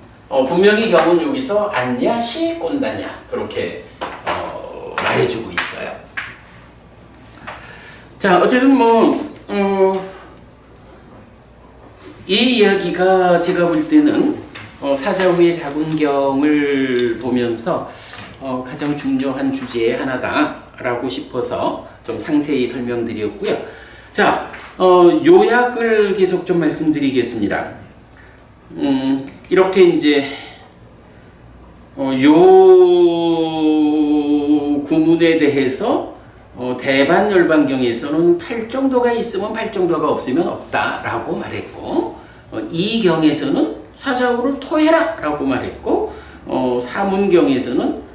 분명히 경은 여기서 안냐시 꼰단냐 그렇게 말해주고 있어요. 자, 어쨌든 이 이야기가 제가 볼 때는 사자후의 자군경을 보면서 가장 중요한 주제의 하나다라고 싶어서 좀 상세히 설명드렸고요. 자, 요약을 계속 좀 말씀드리겠습니다. 이렇게 이제 요 구문에 대해서 대반열반경에서는 8정도가 있으면 8정도가 없으면 없다라고 말했고, 이 경에서는 사자후를 토해라 라고 말했고, 사문경에서는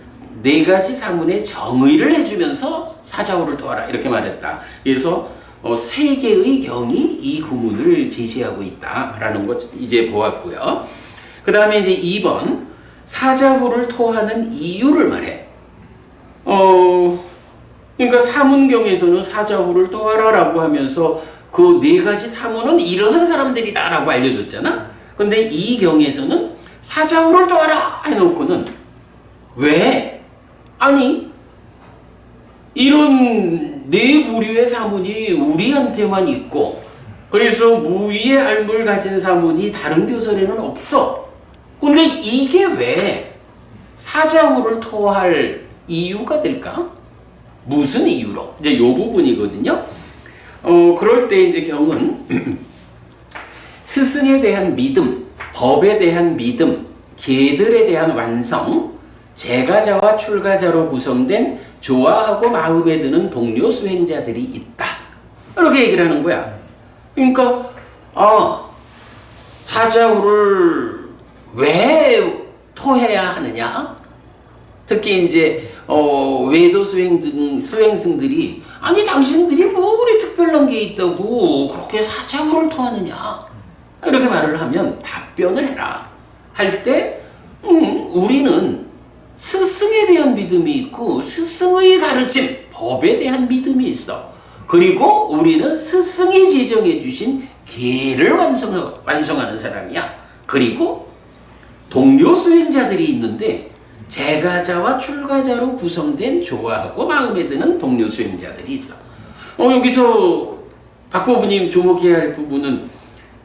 4가지 사문의 정의를 해주면서 사자후를 토하라 이렇게 말했다. 그래서 3개의 경이 이 구문을 제시하고 있다라는 것 이제 보았고요. 그 다음에 이제 2번 사자후를 토하는 이유를 말해. 그러니까 사문경에서는 사자후를 토하라라고 하면서 그 4가지 사문은 이러한 사람들이다 라고 알려줬잖아. 근데 이 경에서는 사자후를 토하라 해놓고는 왜? 아니 이런 4부류의 사문이 우리한테만 있고 그래서 무위의 알물 가진 사문이 다른 교설에는 없어. 근데 이게 왜 사자후를 토할 이유가 될까? 무슨 이유로? 이제 요 부분이거든요. 그럴 때 이제 경은 스승에 대한 믿음, 법에 대한 믿음, 계들에 대한 완성, 제가자와 출가자로 구성된 좋아하고 마음에 드는 동료 수행자들이 있다. 이렇게 얘기를 하는 거야. 그러니까 사자후를 왜 토해야 하느냐? 특히 이제 외도 수행승들이 아니 당신들이 뭐 그리 특별한 게 있다고 그렇게 사자후를 토하느냐? 이렇게 말을 하면 답변을 해라. 할 때 우리는 스승에 대한 믿음이 있고 스승의 가르침, 법에 대한 믿음이 있어. 그리고 우리는 스승이 지정해 주신 계를 완성하는 사람이야. 그리고 동료 수행자들이 있는데 제가자와 출가자로 구성된 좋아하고 마음에 드는 동료 수행자들이 있어. 여기서 박보부님 주목해야 할 부분은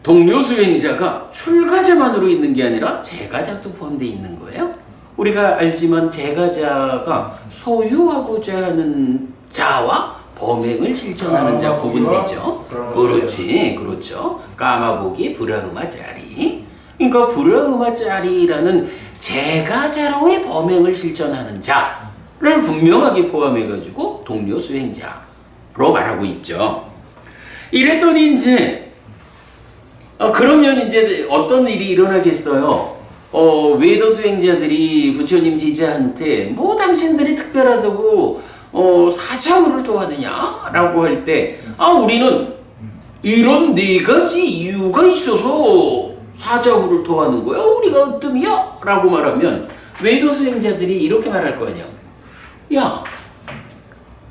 동료 수행자가 출가자만으로 있는 게 아니라 제가자도 포함되어 있는 거예요. 우리가 알지만 제가자가 소유하고자 하는 자와 범행을 실천하는 자 구분되죠. 그렇지, 그렇죠. 까마보기 불아음아짜리. 그러니까 불아음아짜리라는 제가자로의 범행을 실천하는 자를 분명하게 포함해가지고 동료 수행자로 말하고 있죠. 이랬더니 이제 그러면 이제 어떤 일이 일어나겠어요? 외도 수행자들이 부처님 제자한테 뭐 당신들이 특별하다고 사자후를 토하느냐라고 할 때 우리는 이런 네 가지 이유가 있어서 사자후를 토하는 거야. 우리가 으뜸이야? 라고 말하면 외도 수행자들이 이렇게 말할 거 아니야. 야,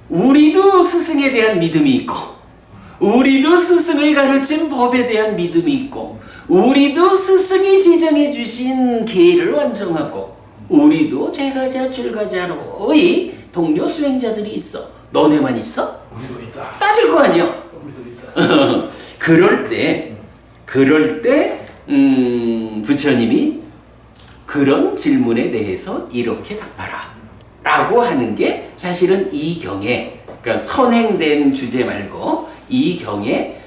우리도 스승에 대한 믿음이 있고 우리도 스승의 가르친 법에 대한 믿음이 있고 우리도 스승이 지정해 주신 계를 완성하고 우리도 제가자 출가자로의 동료 수행자들이 있어. 너네만 있어? 우리도 있다. 따질 거 아니야. 우리도 있다. 그럴 때 부처님이 그런 질문에 대해서 이렇게 답하라 라고 하는 게 사실은 이 경에, 그러니까 선행된 주제 말고 이 경에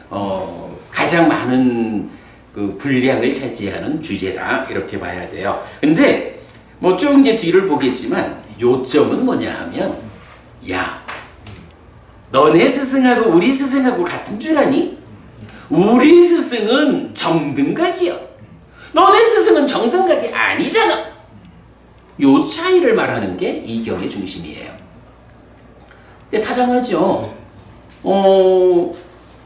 가장 많은 그 분량을 차지하는 주제다 이렇게 봐야 돼요. 근데 뭐 좀 이제 뒤를 보겠지만 요점은 뭐냐 하면, 야, 너네 스승하고 우리 스승하고 같은 줄 아니? 우리 스승은 정등각이야. 너네 스승은 정등각이 아니잖아. 요 차이를 말하는 게 이 경의 중심이에요. 근데 타당하죠.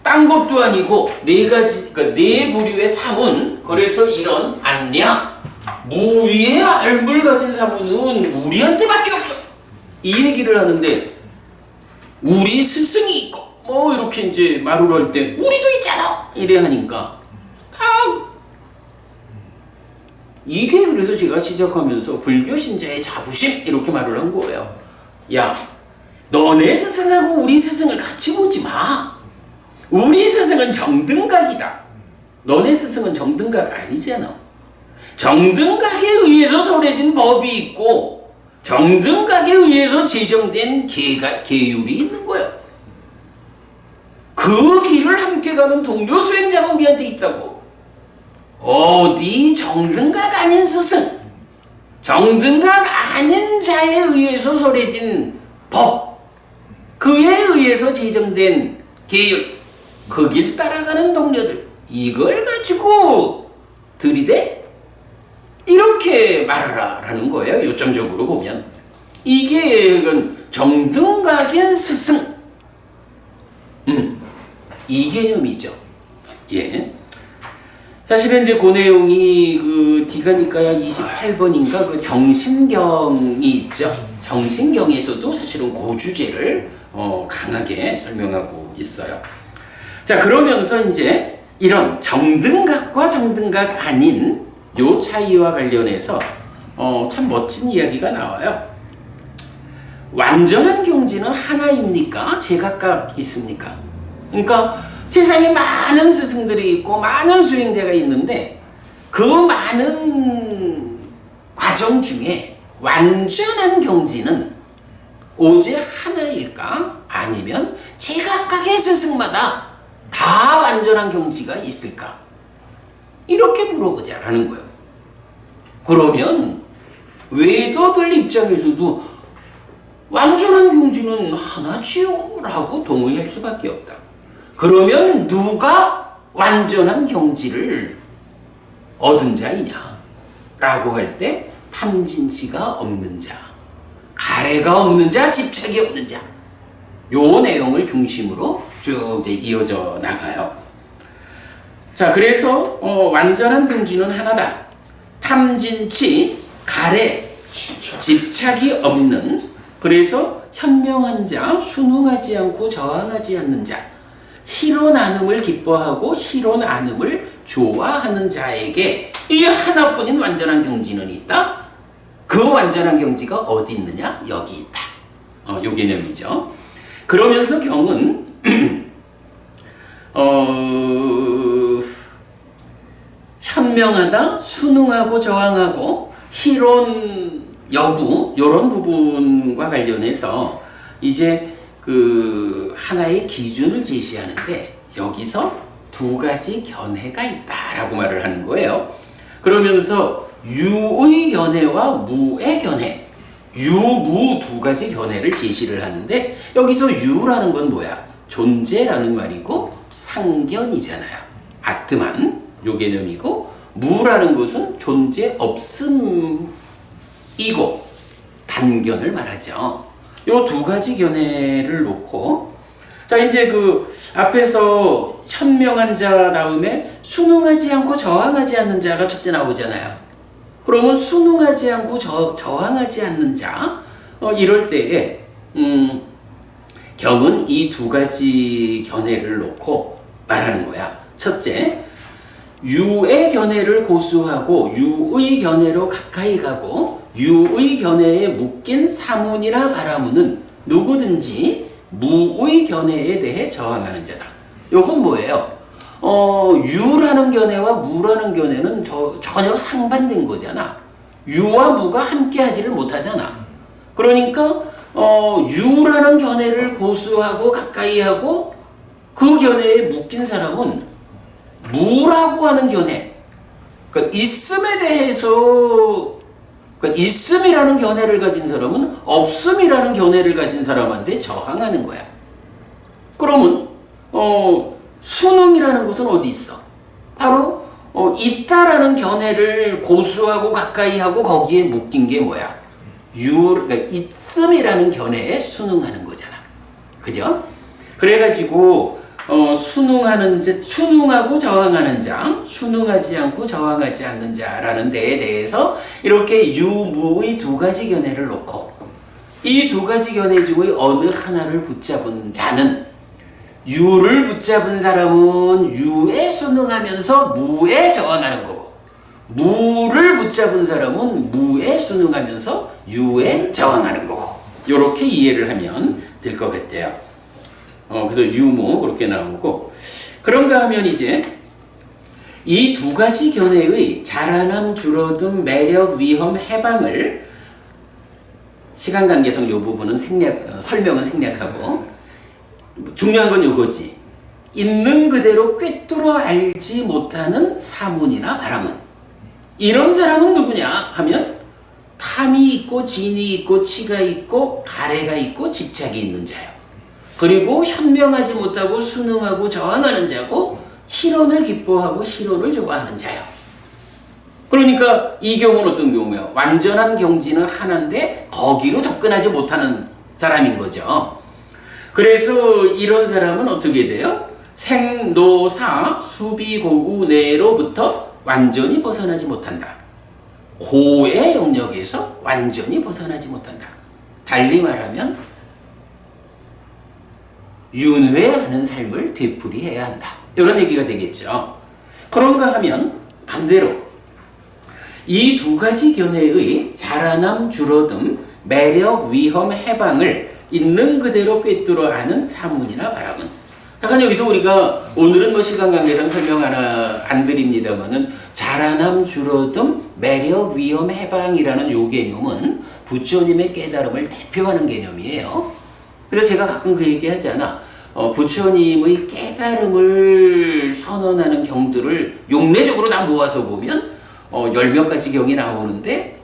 딴 것도 아니고 네 가지, 그러니까 네 부류의 사문. 그래서 이런 안냐, 무위의 알물 가진 사문은 우리한테밖에 없어. 이 얘기를 하는데 우리 스승이 있고 뭐 이렇게 이제 말을 할 때 우리도 있잖아 이래 하니까 이게 그래서 제가 시작하면서 불교 신자의 자부심 이렇게 말을 한 거예요. 야, 너네 스승하고 우리 스승을 같이 보지 마. 우리 스승은 정등각이다. 너네 스승은 정등각 아니잖아. 정등각에 의해서 설해진 법이 있고 정등각에 의해서 제정된 계율이 있는 거야. 그 길을 함께 가는 동료 수행자가 우리한테 있다고. 어디 정등각 아닌 스승, 정등각 아닌 자에 의해서 설해진 법, 그에 의해서 제정된 계율, 그 길 따라가는 동료들, 이걸 가지고 들이대? 이렇게 말하라 라는 거예요. 요점적으로 보면 이게 정등각인 스승, 이 개념이죠. 예. 사실은 이제 그 내용이 그 디가니까야 28번인가 그 정신경이 있죠. 정신경에서도 사실은 그 주제를 강하게 설명하고 있어요. 자, 그러면서 이제 이런 정등각과 정등각 아닌 요 차이와 관련해서 참 멋진 이야기가 나와요. 완전한 경지는 하나입니까? 제각각 있습니까? 그러니까 세상에 많은 스승들이 있고 많은 수행자가 있는데 그 많은 과정 중에 완전한 경지는 오직 하나일까? 아니면 제각각의 스승마다 다 완전한 경지가 있을까? 이렇게 물어보자라는 거예요. 그러면 외도들 입장에서도 완전한 경지는 하나지요 라고 동의할 수밖에 없다. 그러면 누가 완전한 경지를 얻은 자이냐 라고 할 때 탐진치가 없는 자, 가래가 없는 자, 집착이 없는 자, 요 내용을 중심으로 쭉 이제 이어져 나가요. 자, 그래서 완전한 경지는 하나다. 탐진치, 가래, 집착이 없는, 그래서 현명한 자, 순응하지 않고 저항하지 않는 자, 희로 나눔을 기뻐하고 희로 나눔을 좋아하는 자에게 이 하나뿐인 완전한 경지는 있다. 그 완전한 경지가 어디 있느냐? 여기 있다. 요 개념이죠. 그러면서 경은 현명하다, 순응하고 저항하고 희론 여부 이런 부분과 관련해서 이제 그 하나의 기준을 제시하는데 여기서 두 가지 견해가 있다라고 말을 하는 거예요. 그러면서 유의 견해와 무의 견해, 유무 두 가지 견해를 제시를 하는데 여기서 유라는 건 뭐야? 존재라는 말이고 상견이잖아요. 아트만 요 개념이고, 무라는 것은 존재 없음이고 단견을 말하죠. 요 두 가지 견해를 놓고, 자, 이제 그 앞에서 현명한 자 다음에 순응하지 않고 저항하지 않는 자가 첫째 나오잖아요. 그러면 순응하지 않고 저항하지 않는 자, 이럴 때에 경은 이 두 가지 견해를 놓고 말하는 거야. 첫째, 유의 견해를 고수하고 유의 견해로 가까이 가고 유의 견해에 묶인 사문이나 바라문은 누구든지 무의 견해에 대해 저항하는 자다. 이건 뭐예요? 유라는 견해와 무라는 견해는 전혀 상반된 거잖아. 유와 무가 함께 하지를 못하잖아. 그러니까 유라는 견해를 고수하고 가까이 하고 그 견해에 묶인 사람은 무라고 하는 견해, 그러니까 있음에 대해서, 그러니까 있음이라는 견해를 가진 사람은 없음이라는 견해를 가진 사람한테 저항하는 거야. 그러면 순응이라는 것은 어디 있어? 바로 있다라는 견해를 고수하고 가까이 하고 거기에 묶인 게 뭐야? 그러니까 있음이라는 견해에 순응하는 거잖아. 그죠? 그래가지고 순응하고 저항하는 자, 순응하지 않고 저항하지 않는 자라는 데에 대해서 이렇게 유무의 두 가지 견해를 놓고 이 두 가지 견해 중의 어느 하나를 붙잡은 자는, 유를 붙잡은 사람은 유에 순응하면서 무에 저항하는 거고, 무를 붙잡은 사람은 무에 순응하면서 유에 저항하는 거고, 이렇게 이해를 하면 될 것 같아요. 그래서 유무 그렇게 나오고, 그런가 하면 이제 이 두 가지 견해의 자라남, 줄어듦, 매력, 위험, 해방을 시간 관계상 이 부분은 설명은 생략하고, 중요한 건 이거지. 있는 그대로 꿰뚫어 알지 못하는 사문이나 바람은, 이런 사람은 누구냐 하면 탐이 있고 진이 있고 치가 있고 가래가 있고 집착이 있는 자요. 그리고 현명하지 못하고 순응하고 저항하는 자고, 실언을 기뻐하고 실언을 좋아하는 자요. 그러니까 이 경우는 어떤 경우야? 완전한 경지는 하나인데 거기로 접근하지 못하는 사람인 거죠. 그래서 이런 사람은 어떻게 돼요? 생노사 수비고우내로부터 완전히 벗어나지 못한다. 고의 영역에서 완전히 벗어나지 못한다. 달리 말하면 윤회하는 삶을 되풀이해야 한다. 이런 얘기가 되겠죠. 그런가 하면 반대로 이 두 가지 견해의 자라남, 줄어듦, 매력, 위험, 해방을 있는 그대로 꿰뚫어 아는 사문이나 바람은 약간 여기서 우리가 오늘은 뭐 시간 관계상 설명 하나 안 드립니다만은 자라남 줄어듦 매력 위험 해방이라는 요 개념은 부처님의 깨달음을 대표하는 개념이에요. 그래서 제가 가끔 그 얘기 하잖아. 부처님의 깨달음을 선언하는 경들을 용례적으로 다 모아서 보면 열 몇 가지 경이 나오는데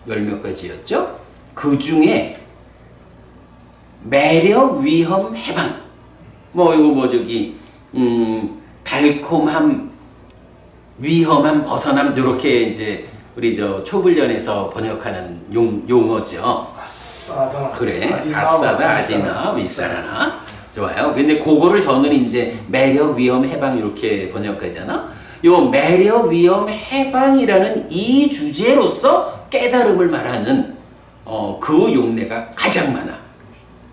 열 몇 가지였죠. 그 중에 매력 위험 해방 달콤함 위험함 벗어남 요렇게 이제 우리 저 초불련에서 번역하는 용어죠. 아싸다. 그래, 아싸다, 아디나, 윗사라나. 좋아요. 근데 그거를 저는 이제 매력, 위험, 해방 이렇게 번역하잖아. 요 매력, 위험, 해방이라는 이 주제로서 깨달음을 말하는 그 용례가 가장 많아.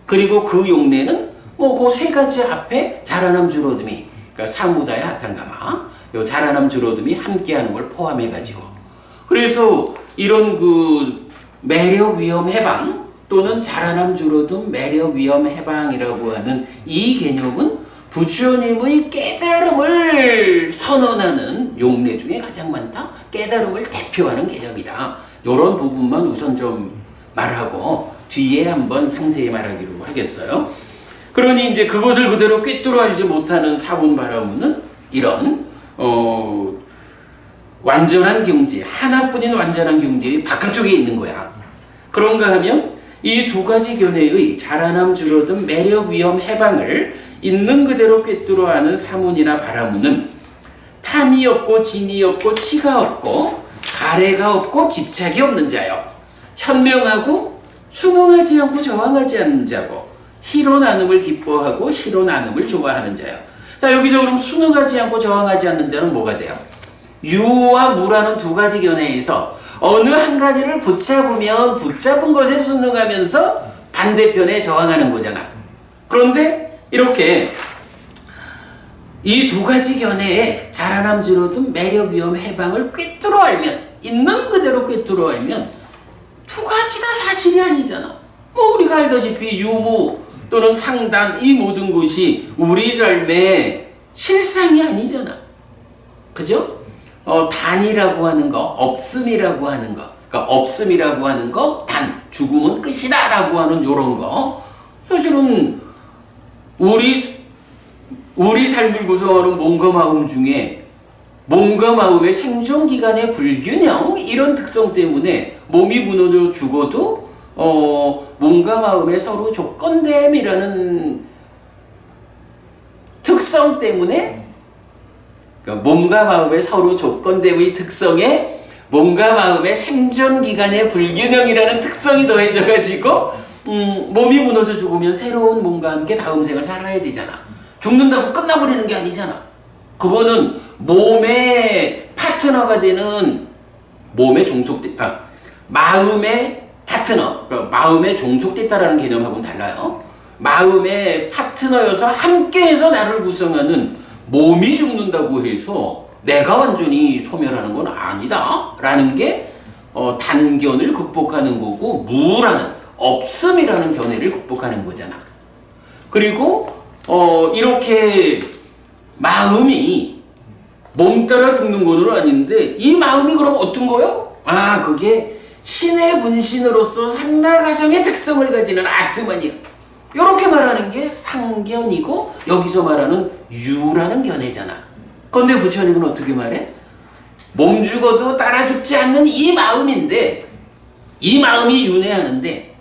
그리고 그 용례는 뭐 그 세 가지 앞에 자라남 줄어듦이, 그러니까 사무다의 하탄가마, 요 자라남 줄어듦이 함께하는 걸 포함해가지고. 그래서 이런 그 매력, 위험, 해방 또는 자라남 줄어듦 매력 위험 해방이라고 하는 이 개념은 부처님의 깨달음을 선언하는 용례 중에 가장 많다. 깨달음을 대표하는 개념이다. 이런 부분만 우선 좀 말하고 뒤에 한번 상세히 말하기로 하겠어요. 그러니 이제 그것을 그대로 꿰뚫어 알지 못하는 사본바라문은 이런 완전한 경지, 하나뿐인 완전한 경지의 바깥쪽에 있는 거야. 그런가 하면 이 두 가지 견해의 자라남 줄어듦 매력 위험 해방을 있는 그대로 꿰뚫어 아는 사문이나 바라문은 탐이 없고 진이 없고 치가 없고 가래가 없고 집착이 없는 자요. 현명하고 순응하지 않고 저항하지 않는 자고 희로 나눔을 기뻐하고 희로 나눔을 좋아하는 자요. 자, 여기서 그럼 순응하지 않고 저항하지 않는 자는 뭐가 돼요? 유와 무라는 두 가지 견해에서 어느 한 가지를 붙잡으면 붙잡은 것에 순응하면서 반대편에 저항하는 거잖아. 그런데 이렇게 이 두 가지 견해에 자라남 줄어듦 매력 위험 해방을 꿰뚫어 알면, 있는 그대로 꿰뚫어 알면 두 가지 다 사실이 아니잖아. 뭐 우리가 알다시피 유무 또는 상단 이 모든 것이 우리 삶의 실상이 아니잖아. 그죠? 단이라고 하는 거, 없음이라고 하는 거, 그러니까 없음이라고 하는 거, 단, 죽음은 끝이다 라고 하는 요런 거, 사실은 우리 삶을 구성하는 몸과 마음 중에 몸과 마음의 생존기간의 불균형, 이런 특성 때문에 몸이 무너져 죽어도 몸과 마음의 서로 조건됨이라는 특성 때문에, 그러니까 몸과 마음의 서로 조건됨의 특성에 몸과 마음의 생존기간의 불균형이라는 특성이 더해져가지고 몸이 무너져 죽으면 새로운 몸과 함께 다음 생을 살아야 되잖아. 죽는다고 끝나버리는 게 아니잖아. 그거는 몸의 파트너가 되는 마음의 파트너, 그러니까 마음에 종속됐다라는 개념하고는 달라요. 마음의 파트너여서 함께해서 나를 구성하는 몸이 죽는다고 해서 내가 완전히 소멸하는 건 아니다 라는 게 단견을 극복하는 거고, 무라는 없음이라는 견해를 극복하는 거잖아. 그리고 이렇게 마음이 몸 따라 죽는 건 아닌데, 이 마음이 그럼 어떤 거요? 그게 신의 분신으로서 상나가정의 특성을 가지는 아트만이야. 이렇게 말하는 게 상견이고, 여기서 말하는 유라는 견해잖아. 그런데 부처님은 어떻게 말해? 몸 죽어도 따라 죽지 않는 이 마음인데, 이 마음이 윤회하는데,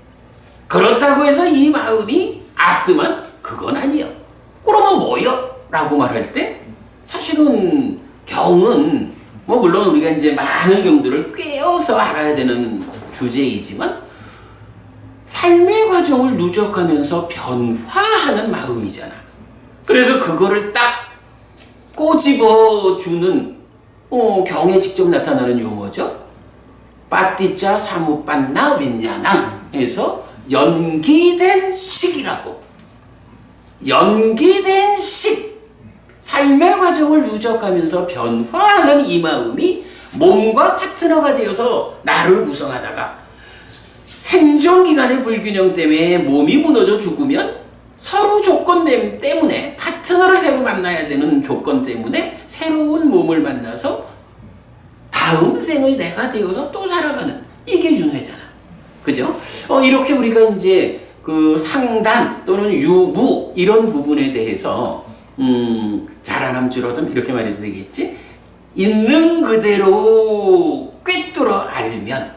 그렇다고 해서 이 마음이 아트만? 그건 아니요. 그러면 뭐요? 라고 말할 때, 사실은 경은 뭐 물론 우리가 이제 많은 경들을 꿰어서 알아야 되는 주제이지만 삶의 과정을 누적하면서 변화하는 마음이잖아. 그래서 그거를 딱 꼬집어주는 경에 직접 나타나는 용어죠. 빠띠자 사무빤나 윈냐남 해서 연기된 식이라고. 연기된 식. 삶의 과정을 누적하면서 변화하는 이 마음이 몸과 파트너가 되어서 나를 구성하다가 생존기간의 불균형 때문에 몸이 무너져 죽으면 서로 조건됨 때문에 파트너가 파트너를 새로 만나야 되는 조건 때문에 새로운 몸을 만나서 다음 생의 내가 되어서 또 살아가는 이게 윤회잖아. 그죠? 이렇게 우리가 이제 그 상단 또는 유무 이런 부분에 대해서 자라남 줄어듦 이렇게 말해도 되겠지? 있는 그대로 꿰뚫어 알면,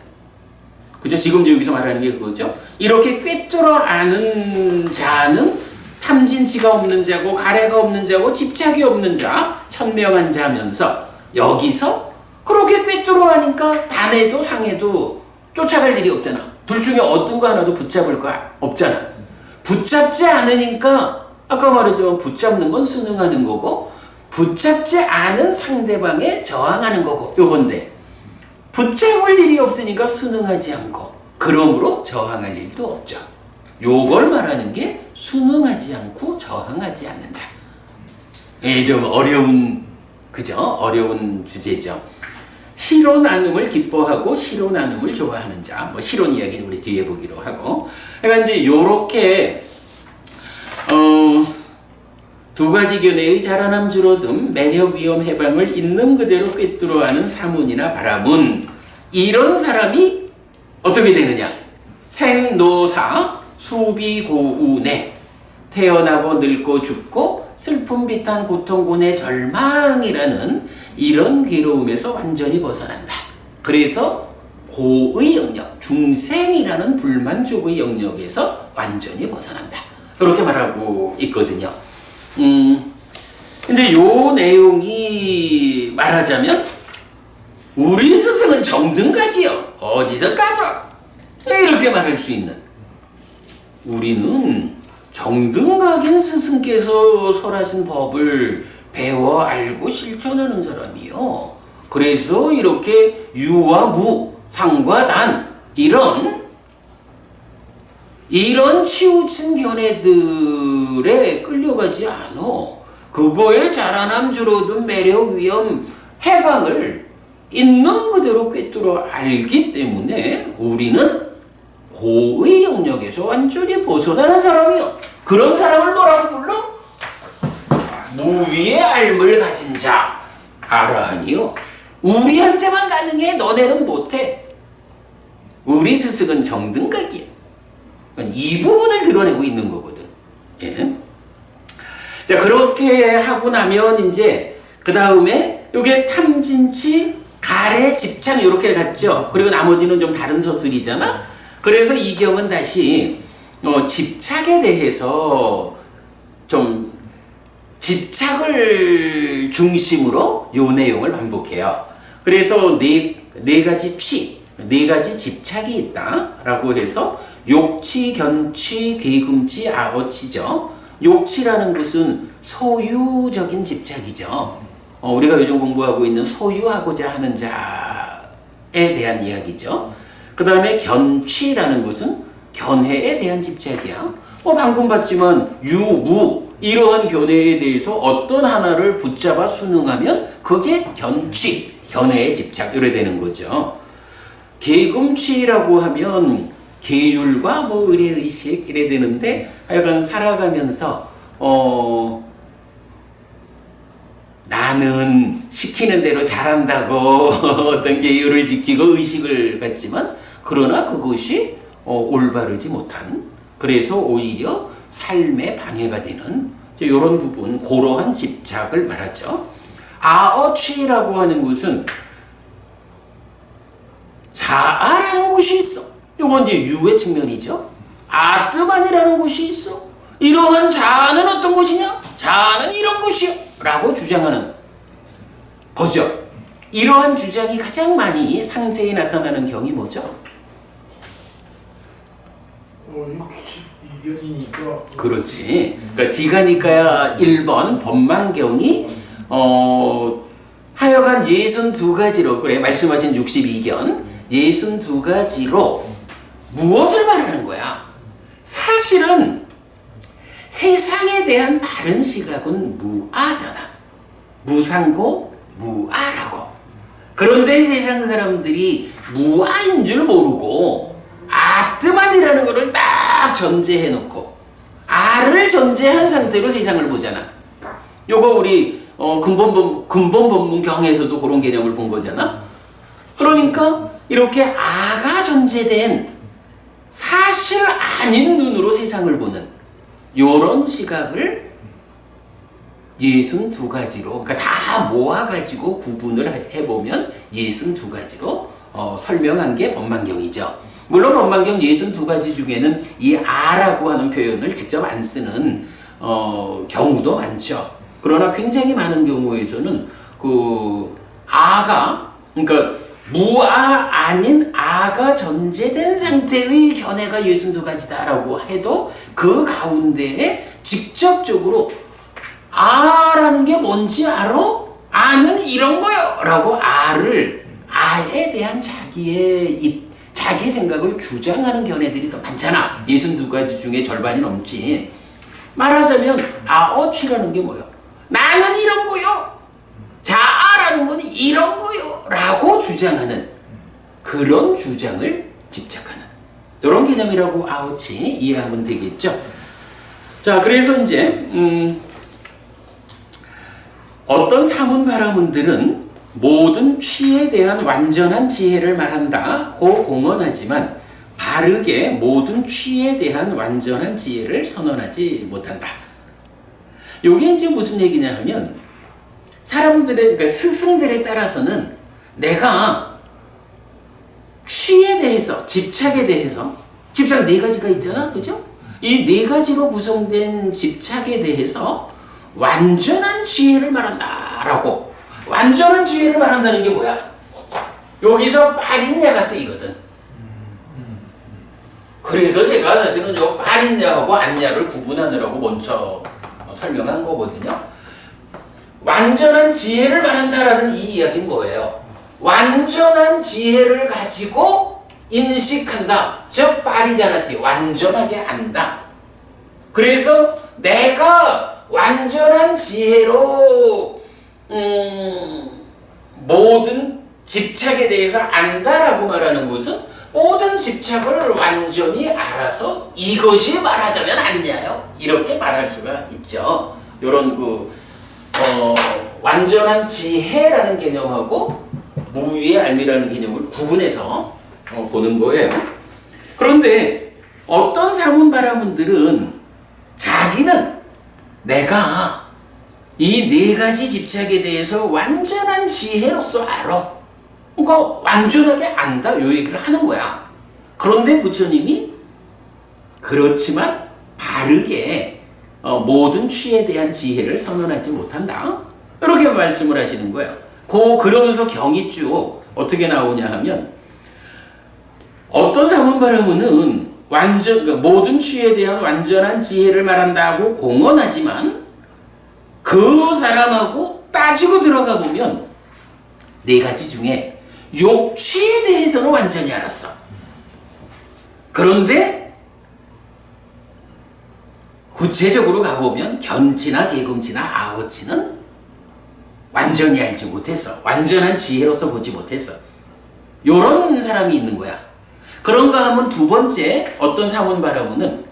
그죠? 지금 여기서 말하는 게 그거죠. 이렇게 꿰뚫어 아는 자는 탐진치가 없는 자고 가래가 없는 자고 집착이 없는 자, 현명한 자면서 여기서 그렇게 꿰뚫어 하니까 단에도 상에도 쫓아갈 일이 없잖아. 둘 중에 어떤 거 하나도 붙잡을 거 없잖아. 붙잡지 않으니까 아까 말했지만 붙잡는 건 순응하는 거고 붙잡지 않은 상대방에 저항하는 거고 요건데 붙잡을 일이 없으니까 순응하지 않고 그러므로 저항할 일도 없죠. 요걸 말하는 게 순응하지 않고 저항하지 않는 자. 좀 어려운, 그죠? 어려운 주제죠. 시로 나눔을 기뻐하고 시로 나눔을 좋아하는 자. 뭐 시론 이야기는 우리 뒤에 보기로 하고. 그러니까 이제 요렇게 두 가지 견해의 자라남 줄어듦, 매력 위험 해방을 있는 그대로 꿰뚫어 하는 사문이나 바라문. 이런 사람이 어떻게 되느냐? 생노사 수비고운에 태어나고 늙고 죽고 슬픔 비탄 고통 고뇌 절망이라는 이런 괴로움에서 완전히 벗어난다. 그래서 고의 영역, 중생이라는 불만족의 영역에서 완전히 벗어난다. 이렇게 말하고 있거든요. 이제 요 내용이 말하자면 우리 스승은 정등각이요. 어디서 까불어? 이렇게 말할 수 있는. 우리는 정등각인 스승께서 설하신 법을 배워 알고 실천하는 사람이요. 그래서 이렇게 유와 무, 상과 단 이런 치우친 견해들에 끌려가지 않어. 그거에 자라남 줄어든 매력 위험 해방을 있는 그대로 꿰뚫어 알기 때문에 우리는 고의 영역에서 완전히 벗어나는 사람이요. 그런 사람을 뭐라고 불러? 무위의 알물 가진 자, 아라하니요. 우리한테만 가능해. 너네는 못해. 우리 스승은 정등각이야. 이 부분을 드러내고 있는 거거든. 예. 자, 그렇게 하고 나면 이제 그 다음에 요게 탐진치, 가래, 집착 이렇게 갔죠. 그리고 나머지는 좀 다른 서술이잖아. 그래서 이 경은 다시 집착에 대해서 좀 집착을 중심으로 요 내용을 반복해요. 그래서 네 가지 집착이 있다라고 해서 욕치, 견치, 괴금치, 아어치죠. 욕치라는 것은 소유적인 집착이죠. 우리가 요즘 공부하고 있는 소유하고자 하는 자에 대한 이야기죠. 그 다음에 견치라는 것은 견해에 대한 집착이야. 방금 봤지만 유, 무 이러한 견해에 대해서 어떤 하나를 붙잡아 순응하면 그게 견치, 견해의 집착 이래 되는 거죠. 계금치라고 하면 계율과 뭐 의례의식 이래 되는데 하여간 살아가면서 나는 시키는 대로 잘한다고 어떤 계율을 지키고 의식을 갖지만 그러나 그것이 올바르지 못한, 그래서 오히려 삶에 방해가 되는 이런 부분, 그러한 집착을 말하죠. 아어취라고 하는 것은 자아라는 것이 있어. 이건 이제 유의 측면이죠. 아뜨만이라는 것이 있어. 이러한 자아는 어떤 것이냐? 자아는 이런 것이요 라고 주장하는 거죠. 이러한 주장이 가장 많이 상세히 나타나는 경이 뭐죠? 62견이니까. 그렇지. 그러니까 디가니까야 1번 법망경이 하여간 62가지로, 그래 말씀하신 62견 62가지로 무엇을 말하는 거야? 사실은 세상에 대한 바른 시각은 무아잖아. 무상고 무아라고. 그런데 세상 사람들이 무아인 줄 모르고 아뜨만이라는 것을 딱 전제해 놓고 아를 전제한 상태로 세상을 보잖아. 요거 우리 근본법문경에서도 그런 개념을 본 거잖아. 그러니까 이렇게 아가 전제된 사실 아닌 눈으로 세상을 보는 요런 시각을 62가지로, 그러니까 다 모아가지고 구분을 해보면 62가지로 설명한 게 법만경이죠. 물론 법만경 62가지 중에는 이 아라고 하는 표현을 직접 안 쓰는 경우도 많죠. 그러나 굉장히 많은 경우에서는 그 아가, 그러니까 무아 아닌 아가 전제된 상태의 견해가 62가지다라고 해도 그 가운데에 직접적으로 아라는 게 뭔지 알아? 아는 이런 거요! 라고 아에 대한 자기 생각을 주장하는 견해들이 더 많잖아. 62가지 중에 절반이 넘지. 말하자면 아어취라는 게 뭐요? 나는 이런 거요! 자아라는 건 이런 거요! 라고 주장하는 그런 주장을 집착하는 이런 개념이라고 아어취 이해하면 되겠죠. 자, 그래서 이제 어떤 사문바라문들은 모든 취에 대한 완전한 지혜를 말한다고 공언하지만 바르게 모든 취에 대한 완전한 지혜를 선언하지 못한다. 이게 이제 무슨 얘기냐 하면 사람들의, 그러니까 스승들에 따라서는 내가 취에 대해서, 집착에 대해서, 집착 4가지가 있잖아, 그죠? 이 4가지로 구성된 집착에 대해서 완전한 지혜를 말한다라고. 완전한 지혜를 말한다는 게 뭐야? 여기서 빠린야가 쓰이거든. 그래서 제가 사실은 요 빠린야하고 안야를 구분하느라고 먼저 설명한 거거든요. 완전한 지혜를 말한다라는 이 이야기는 뭐예요? 완전한 지혜를 가지고 인식한다. 즉 빠리자나띠, 완전하게 안다. 그래서 내가 완전한 지혜로 모든 집착에 대해서 안다라고 말하는 것은 모든 집착을 완전히 알아서 이것이 말하자면 안냐요? 이렇게 말할 수가 있죠. 요런 완전한 지혜라는 개념하고 무위의 알미라는 개념을 구분해서 보는 거예요. 그런데 어떤 사문바라문들은 자기는 내가 이 4가지 집착에 대해서 완전한 지혜로서 알아. 그러니까 완전하게 안다. 요 얘기를 하는 거야. 그런데 부처님이 그렇지만 바르게 모든 취에 대한 지혜를 선언하지 못한다. 이렇게 말씀을 하시는 거예요. 그러면서 경이 쭉 어떻게 나오냐 하면 어떤 사문바라문은 그러니까 모든 취에 대한 완전한 지혜를 말한다고 공언하지만 그 사람하고 따지고 들어가 보면 4가지 중에 욕취에 대해서는 완전히 알았어. 그런데 구체적으로 가보면 견치나 개금치나 아어치는 완전히 알지 못했어. 완전한 지혜로서 보지 못했어. 요런 사람이 있는 거야. 그런가 하면 두 번째 어떤 사문바라문은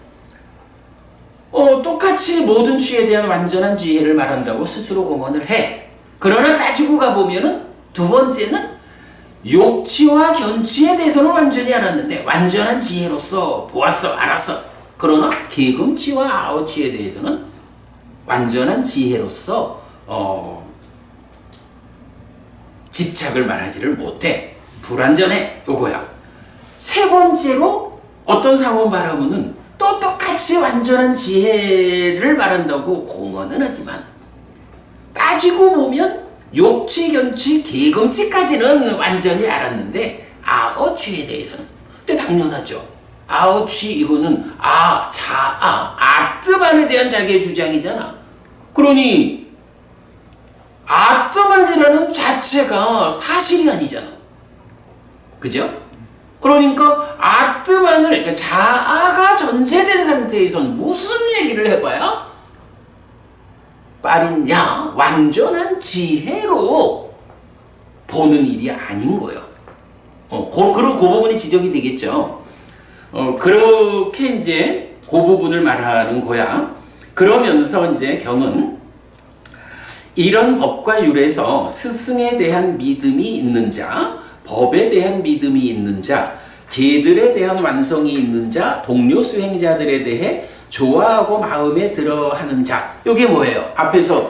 똑같이 모든 취에 대한 완전한 지혜를 말한다고 스스로 공언을 해. 그러나 따지고 가보면은 두 번째는 욕취와 견취에 대해서는 완전히 알았는데 완전한 지혜로서 보았어, 알았어. 그러나 개금치와 아어치에 대해서는 완전한 지혜로서 집착을 말하지를 못해. 불완전해. 요거야. 세 번째로 어떤 사문바라문은 또 똑같이 완전한 지혜를 말한다고 공언은 하지만 따지고 보면 욕취, 견취, 개금치까지는 완전히 알았는데 아어취에 대해서는 근데 당연하죠. 아어취 이거는 자아, 아뜨만에 대한 자기의 주장이잖아. 그러니 아뜨만이라는 자체가 사실이 아니잖아. 그죠? 그러니까 아뜨만을, 그러니까 자아가 전제된 상태에서는 무슨 얘기를 해봐야 빠린야 완전한 지혜로 보는 일이 아닌 거예요. 그 부분이 지적이 되겠죠. 그렇게 이제 그 부분을 말하는 거야. 그러면서 이제 경은 이런 법과 율에서 스승에 대한 믿음이 있는 자, 법에 대한 믿음이 있는 자, 계들에 대한 완성이 있는 자, 동료 수행자들에 대해 좋아하고 마음에 들어 하는 자. 이게 뭐예요? 앞에서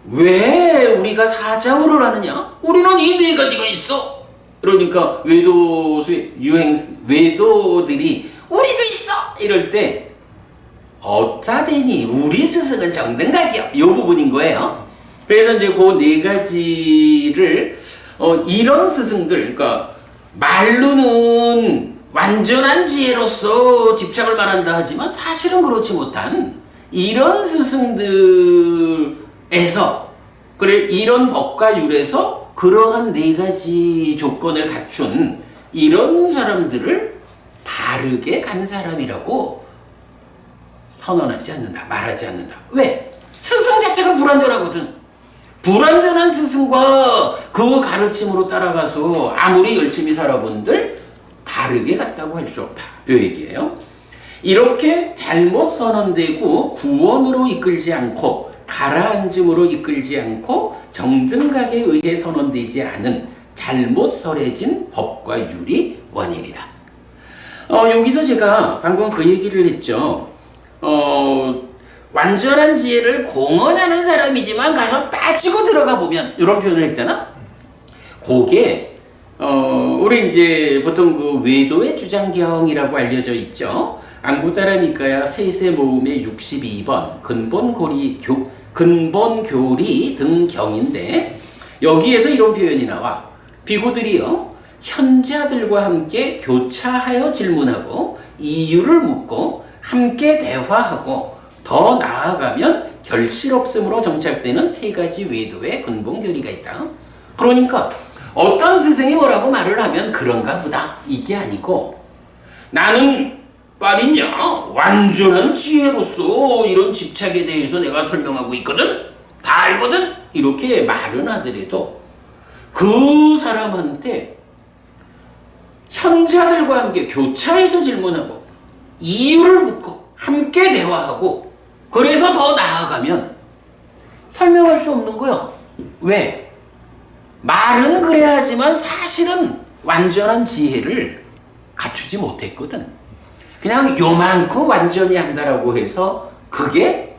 왜 우리가 사자후를 하느냐? 우리는 이 네 가지가 있어. 그러니까 외도들이 우리도 있어! 이럴 때 어따 되니 우리 스승은 정등각이요. 이 부분인 거예요. 그래서 이제 그 네 가지를 이런 스승들, 그러니까 말로는 완전한 지혜로서 집착을 말한다 하지만 사실은 그렇지 못한 이런 스승들에서 그래 이런 법과 율에서 그러한 네 가지 조건을 갖춘 이런 사람들을 다르게 간 사람이라고 선언하지 않는다. 말하지 않는다. 왜? 스승 자체가 불완전하거든. 불완전한 스승과 그 가르침으로 따라가서 아무리 열심히 살아본들 다르게 갔다고 할 수 없다. 이 얘기예요. 이렇게 잘못 선언되고 구원으로 이끌지 않고 가라앉음으로 이끌지 않고 정등각에 의해 선언되지 않은 잘못 설해진 법과 율이 원인이다. 여기서 제가 방금 그 얘기를 했죠. 완전한 지혜를 공언하는 사람이지만 가서 따지고 들어가 보면 이런 표현을 했잖아. 그게 우리 이제 보통 그 외도의 주장경이라고 알려져 있죠. 안구따라니까야 세세 모음의 62번 근본교리 등 경인데 여기에서 이런 표현이 나와. 비구들이요 현자들과 함께 교차하여 질문하고 이유를 묻고 함께 대화하고 더 나아가면 결실 없음으로 정착되는 세 가지 외도의 근본 교리가 있다. 그러니까 어떤 스승이 뭐라고 말을 하면 그런가 보다 이게 아니고 나는 말이냐 완전한 지혜로서 이런 집착에 대해서 내가 설명하고 있거든 다 알거든 이렇게 말은 하더라도 그 사람한테 현자들과 함께 교차해서 질문하고 이유를 묻고 함께 대화하고 그래서 더 나아가면 설명할 수 없는 거야. 왜? 말은 그래야 하지만 사실은 완전한 지혜를 갖추지 못했거든. 그냥 요만큼 완전히 한다라고 해서 그게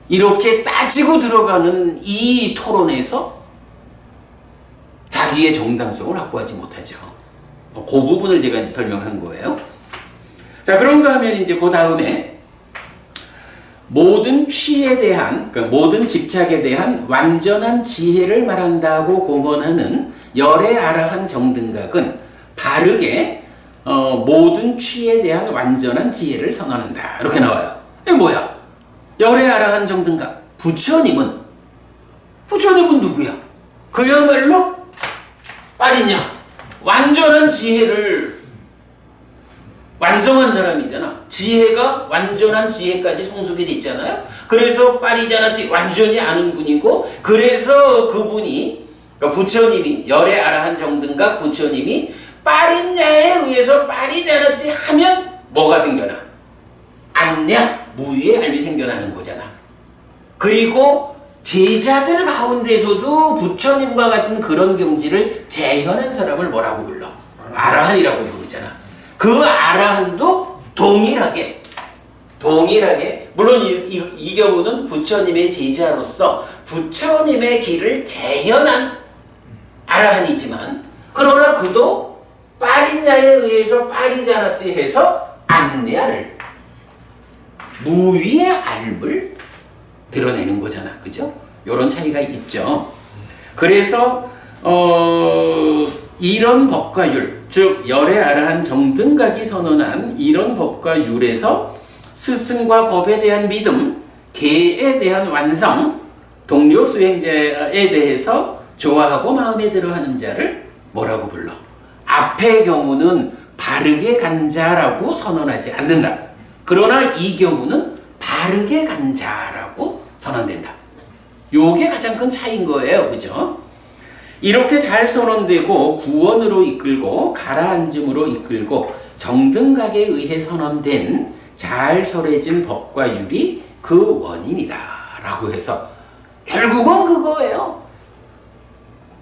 이렇게 따지고 들어가는 이 토론에서 자기의 정당성을 확보하지 못하죠. 그 부분을 제가 이제 설명한 거예요. 자, 그런가 하면 이제 그 다음에 모든 취에 대한, 그러니까 모든 집착에 대한 완전한 지혜를 말한다고 공언하는 열의 아라한 정등각은 바르게 모든 취에 대한 완전한 지혜를 선언한다. 이렇게 나와요. 이게 뭐야? 열의 아라한 정등각. 부처님은 누구야? 그야말로 말이냐? 완전한 지혜를 완성한 사람이잖아. 지혜가 완전한 지혜까지 성숙이 됐잖아요. 그래서 파리자나티 완전히 아는 분이고 그래서 그분이 그러니까 부처님이 열의 아라한 정등각 부처님이 파리냐에 의해서 파리자나티 하면 뭐가 생겨나? 안냐? 무위의 알미 생겨나는 거잖아. 그리고 제자들 가운데서도 부처님과 같은 그런 경지를 재현한 사람을 뭐라고 불러? 아라한이라고 부르잖아. 그 아라한도 동일하게 물론 이 경우는 부처님의 제자로서 부처님의 길을 재현한 아라한이지만 그러나 그도 파리냐에 의해서 파리자나티 해서 안냐를 무위의 알을 드러내는 거잖아. 그죠? 요런 차이가 있죠. 그래서 이런 법과 율, 즉 열의 아라한 정등각이 선언한 이런 법과 율에서 스승과 법에 대한 믿음, 계에 대한 완성, 동료 수행자에 대해서 좋아하고 마음에 들어하는 자를 뭐라고 불러? 앞의 경우는 바르게 간 자라고 선언하지 않는다. 그러나 이 경우는 바르게 간 자라고 선언된다. 요게 가장 큰 차이인 거예요. 그죠? 이렇게 잘 선언되고 구원으로 이끌고 가라앉음으로 이끌고 정등각에 의해 선언된 잘 설해진 법과 율이 그 원인이다 라고 해서 결국은 그거예요.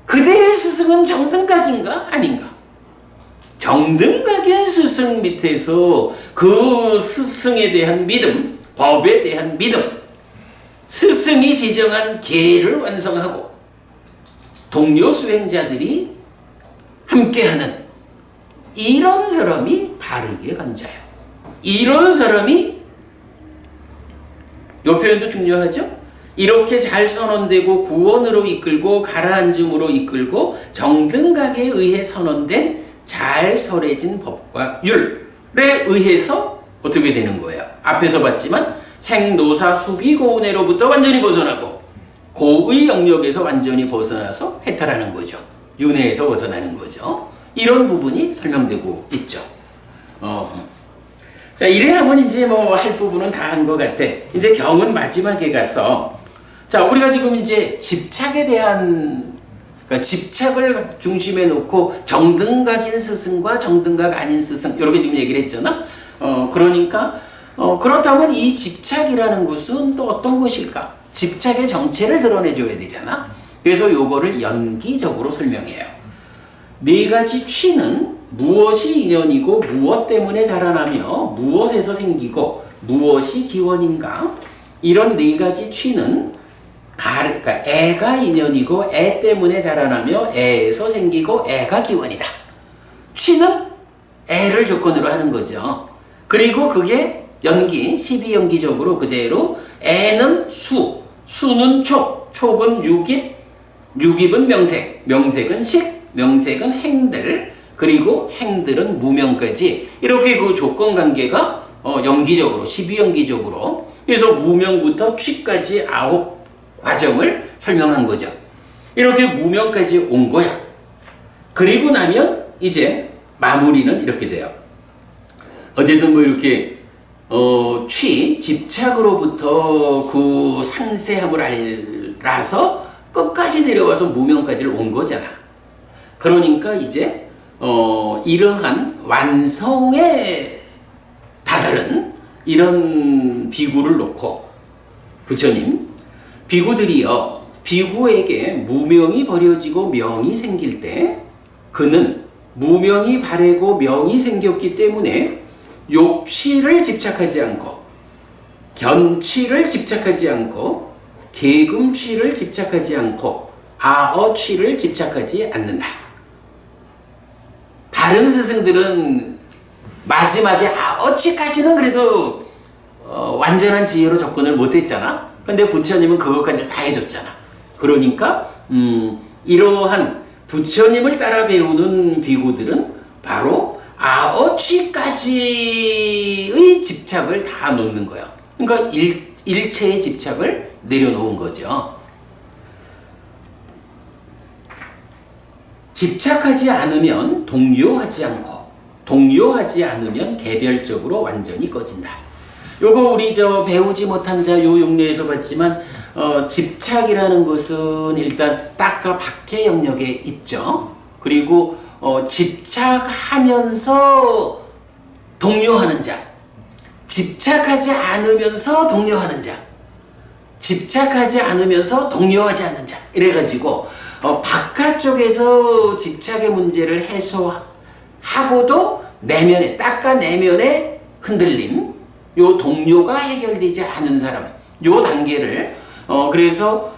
그대의 스승은 정등각인가? 아닌가? 정등각인 스승 밑에서 그 스승에 대한 믿음, 법에 대한 믿음, 스승이 지정한 계를 완성하고 동료 수행자들이 함께하는 이런 사람이 바르게 간 자요. 이런 사람이, 이 표현도 중요하죠? 이렇게 잘 선언되고 구원으로 이끌고 가라앉음으로 이끌고 정등각에 의해 선언된 잘 설해진 법과 율에 의해서 어떻게 되는 거예요? 앞에서 봤지만 생노사 수비고운해로부터 완전히 벗어나고 고의 영역에서 완전히 벗어나서 해탈하는 거죠. 윤회에서 벗어나는 거죠. 이런 부분이 설명되고 있죠. 자, 이래 하면 이제 뭐 할 부분은 다 한 것 같아. 이제 경은 마지막에 가서, 자, 우리가 지금 이제 집착에 대한, 그러니까 집착을 중심에 놓고 정등각인 스승과 정등각 아닌 스승, 이렇게 지금 얘기를 했잖아. 그러니까, 그렇다면 이 집착이라는 것은 또 어떤 것일까? 집착의 정체를 드러내줘야 되잖아. 그래서 요거를 연기적으로 설명해요. 네 가지 취는 무엇이 인연이고 무엇 때문에 자라나며 무엇에서 생기고 무엇이 기원인가? 이런 네 가지 취는 그러니까 애가 인연이고 애 때문에 자라나며 애에서 생기고 애가 기원이다. 취는 애를 조건으로 하는 거죠. 그리고 그게 연기, 12연기적으로 그대로 애는 수, 수는 촉, 촉은 유깁, 유깁은 명색, 명색은 식, 명색은 행들, 그리고 행들은 무명까지 이렇게 그 조건관계가 연기적으로 12연기적으로 그래서 무명부터 취까지 9 과정을 설명한 거죠. 이렇게 무명까지 온 거야. 그리고 나면 이제 마무리는 이렇게 돼요. 어쨌든 뭐 이렇게 집착으로부터 그 상세함을 알아서 끝까지 내려와서 무명까지를 온 거잖아. 그러니까 이제 이러한 완성에 다다른 이런 비구를 놓고 부처님, 비구들이요, 비구에게 무명이 버려지고 명이 생길 때 그는 무명이 바래고 명이 생겼기 때문에 욕취를 집착하지 않고 견취를 집착하지 않고 계금취를 집착하지 않고 아어취를 집착하지 않는다. 다른 스승들은 마지막에 아어취까지는 그래도 완전한 지혜로 접근을 못했잖아. 근데 부처님은 그것까지 다 해줬잖아. 그러니까 이러한 부처님을 따라 배우는 비구들은 바로 아어취까지의 집착을 다 놓는 거예요. 그러니까 일체의 집착을 내려놓은 거죠. 집착하지 않으면 동요하지 않고 동요하지 않으면 개별적으로 완전히 꺼진다. 요거 우리 배우지 못한 자 요 용례에서 봤지만 집착이라는 것은 일단 딱과 밖의 영역에 있죠. 그리고 집착하면서 동요하는 자, 집착하지 않으면서 동요하는 자, 집착하지 않으면서 동요하지 않는 자, 이래가지고 바깥쪽에서 집착의 문제를 해소하고도 내면에, 딱과 내면의 흔들림, 요 동요가 해결되지 않은 사람, 요 단계를 그래서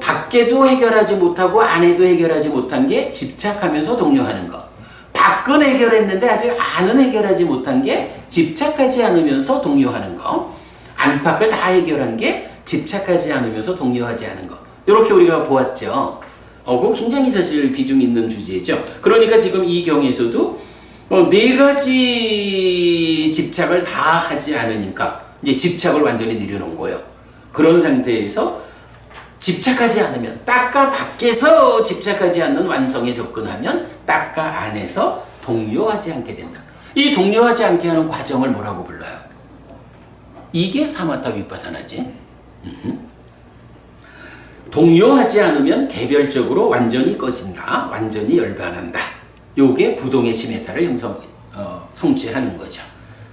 밖에도 해결하지 못하고 안에도 해결하지 못한 게 집착하면서 동요하는 거. 밖은 해결했는데 아직 안은 해결하지 못한 게 집착하지 않으면서 동요하는 거. 안팎을 다 해결한 게 집착하지 않으면서 동요하지 않은 거. 이렇게 우리가 보았죠. 그거 굉장히 사실 비중 있는 주제죠. 그러니까 지금 이 경에서도 네 가지 집착을 다 하지 않으니까 이제 집착을 완전히 내려놓은 거예요. 그런 상태에서 집착하지 않으면, 딱과 밖에서 집착하지 않는 완성에 접근하면 딱과 안에서 동요하지 않게 된다. 이 동요하지 않게 하는 과정을 뭐라고 불러요? 이게 사마타 위파사나지. 동요하지 않으면 개별적으로 완전히 꺼진다. 완전히 열반한다. 요게 부동의 시메타를 성취하는 거죠.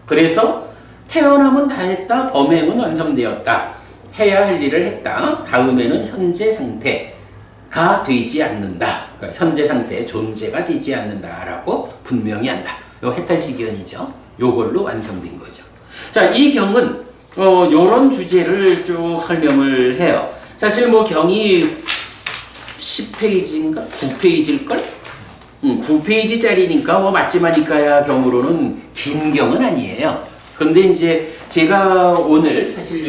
그래서 태어남은 다 했다. 범행은 완성되었다. 해야 할 일을 했다. 다음에는 현재 상태가 되지 않는다. 그러니까 현재 상태의 존재가 되지 않는다라고 분명히 한다. 요 해탈시견이죠. 요걸로 완성된 거죠. 자, 이 경은 요런 주제를 쭉 설명을 해요. 사실 뭐 경이 10페이지인가? 9페이지일걸? 9페이지짜리니까 뭐 맞지마니까야 경으로는 긴 경은 아니에요. 근데 이제 제가 오늘 사실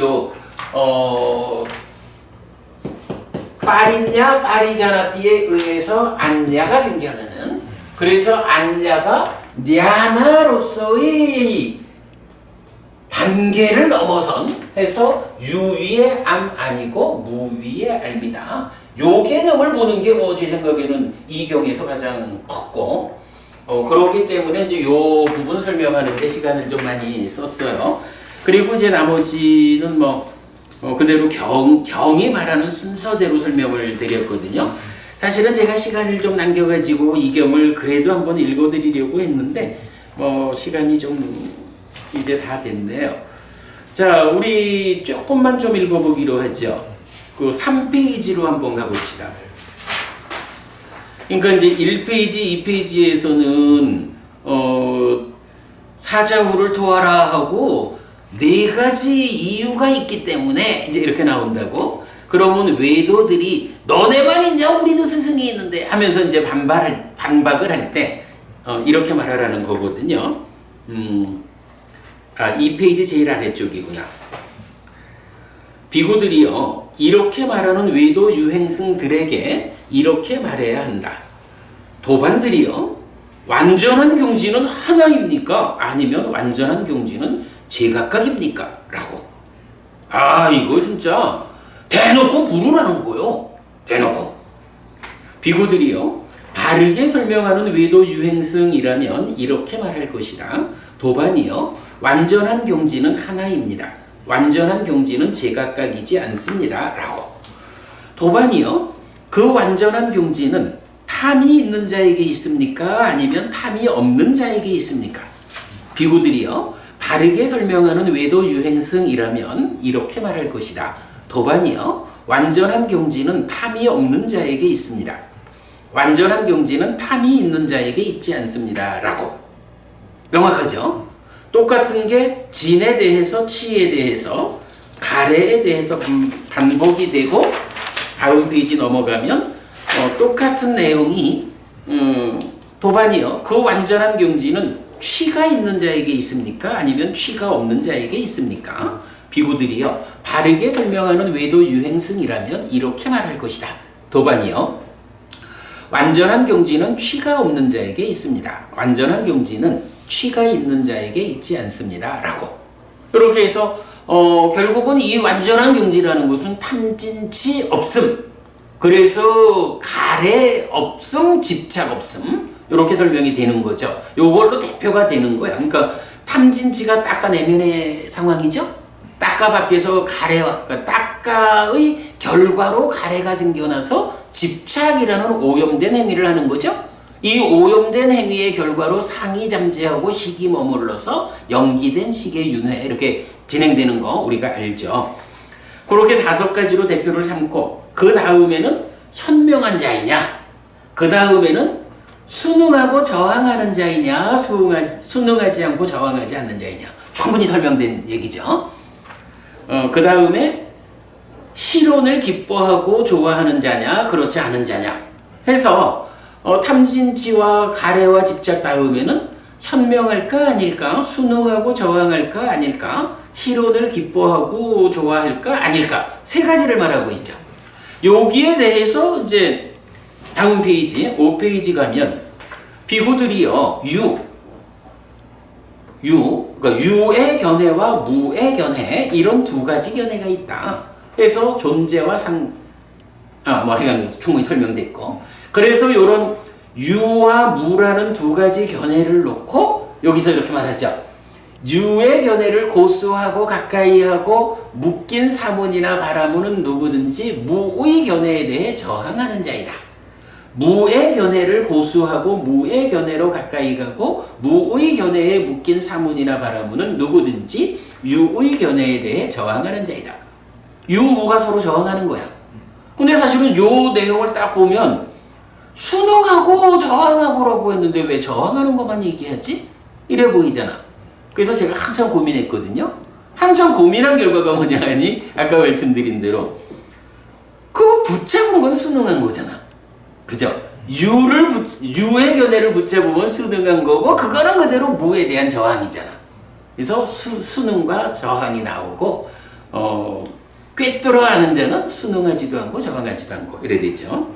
파리냐 파리자나띠에 의해서 안냐가 생겨나는, 그래서 안냐가 냐나로서의 단계를 넘어선 해서 유위의 암 아니고 무위의 알입니다. 요 개념을 보는 게 뭐 제 생각에는 이 경에서 가장 컸고, 그렇기 때문에 이제 요 부분 설명하는 데 시간을 좀 많이 썼어요. 그리고 이제 나머지는 그대로 경이 말하는 순서대로 설명을 드렸거든요. 사실은 제가 시간을 좀 남겨가지고 이 경을 그래도 한번 읽어드리려고 했는데 시간이 좀 이제 다 됐네요. 자, 우리 조금만 좀 읽어보기로 하죠. 그 3페이지로 한번 가봅시다. 그러니까 이제 1페이지, 2페이지에서는 사자후를 토하라 하고 4가지 이유가 있기 때문에 이제 이렇게 나온다고. 그러면 외도들이 너네만 있냐? 우리도 스승이 있는데 하면서 이제 반박을 할 때 이렇게 말하라는 거거든요. 2페이지 제일 아래쪽이구나. 비구들이요, 이렇게 말하는 외도 유행승들에게 이렇게 말해야 한다. 도반들이요, 완전한 경지는 하나입니까? 아니면 완전한 경지는 제각각입니까? 라고. 이거 진짜 대놓고 부르라는 거요. 대놓고. 비구들이요, 바르게 설명하는 외도 유행승이라면 이렇게 말할 것이다. 도반이요, 완전한 경지는 하나입니다. 완전한 경지는 제각각이지 않습니다. 라고. 도반이요, 그 완전한 경지는 탐이 있는 자에게 있습니까? 아니면 탐이 없는 자에게 있습니까? 비구들이요, 바르게 설명하는 외도 유행승이라면 이렇게 말할 것이다. 도반이요, 완전한 경지는 탐이 없는 자에게 있습니다. 완전한 경지는 탐이 있는 자에게 있지 않습니다. 라고. 명확하죠? 똑같은 게 진에 대해서, 치에 대해서, 가래에 대해서 반복이 되고, 다음 페이지 넘어가면 똑같은 내용이 도반이요, 그 완전한 경지는 취가 있는 자에게 있습니까? 아니면 취가 없는 자에게 있습니까? 비구들이요, 바르게 설명하는 외도 유행승이라면 이렇게 말할 것이다. 도반이요, 완전한 경지는 취가 없는 자에게 있습니다. 완전한 경지는 취가 있는 자에게 있지 않습니다. 라고. 이렇게 해서 결국은 이 완전한 경지라는 것은 탐진치 없음, 그래서 가래 없음, 집착 없음, 이렇게 설명이 되는 거죠. 요걸로 대표가 되는 거야. 그러니까 탐진치가 딱가 내면의 상황이죠. 딱가 밖에서 가래와, 그러니까 딱가의 결과로 가래가 생겨나서 집착이라는 오염된 행위를 하는 거죠. 이 오염된 행위의 결과로 상이 잠재하고 식이 머물러서 연기된 식의 윤회, 이렇게 진행되는 거 우리가 알죠. 그렇게 5가지로 대표를 삼고, 그 다음에는 현명한 자이냐, 그 다음에는 순응하고 저항하는 자이냐, 순응하지 않고 저항하지 않는 자이냐, 충분히 설명된 얘기죠. 그 다음에 실혼을 기뻐하고 좋아하는 자냐, 그렇지 않은 자냐 해서 탐진치와 가래와 집착 다음에는 현명할까 아닐까, 순응하고 저항할까 아닐까, 실혼을 기뻐하고 좋아할까 아닐까, 3가지를 말하고 있죠. 여기에 대해서 이제 다음 페이지 5페이지 가면 비구들이요, 그러니까 유의 견해와 무의 견해, 이런 2가지 견해가 있다. 그래서 존재와 하여간 충분히 설명됐고, 그래서 이런 유와 무라는 2가지 견해를 놓고 여기서 이렇게 말하죠. 유의 견해를 고수하고 가까이하고 묶인 사문이나 바라무는 누구든지 무의 견해에 대해 저항하는 자이다. 무의 견해를 고수하고 무의 견해로 가까이 가고 무의 견해에 묶인 사문이나 바라무는 누구든지 유의 견해에 대해 저항하는 자이다. 유무가 서로 저항하는 거야. 근데 사실은 요 내용을 딱 보면 순응하고 저항하고라고 했는데 왜 저항하는 것만 얘기하지? 이래 보이잖아. 그래서 제가 한참 고민했거든요. 한참 고민한 결과가 뭐냐 하니 아까 말씀드린 대로 그거 붙잡은 건 순응한 거잖아. 그죠? 유의 견해를 붙잡으면 순응한 거고 그거는 그대로 무에 대한 저항이잖아. 그래서 순응과 저항이 나오고 꿰뚫어 아는 자는 순응하지도 않고 저항하지도 않고 이래 되죠.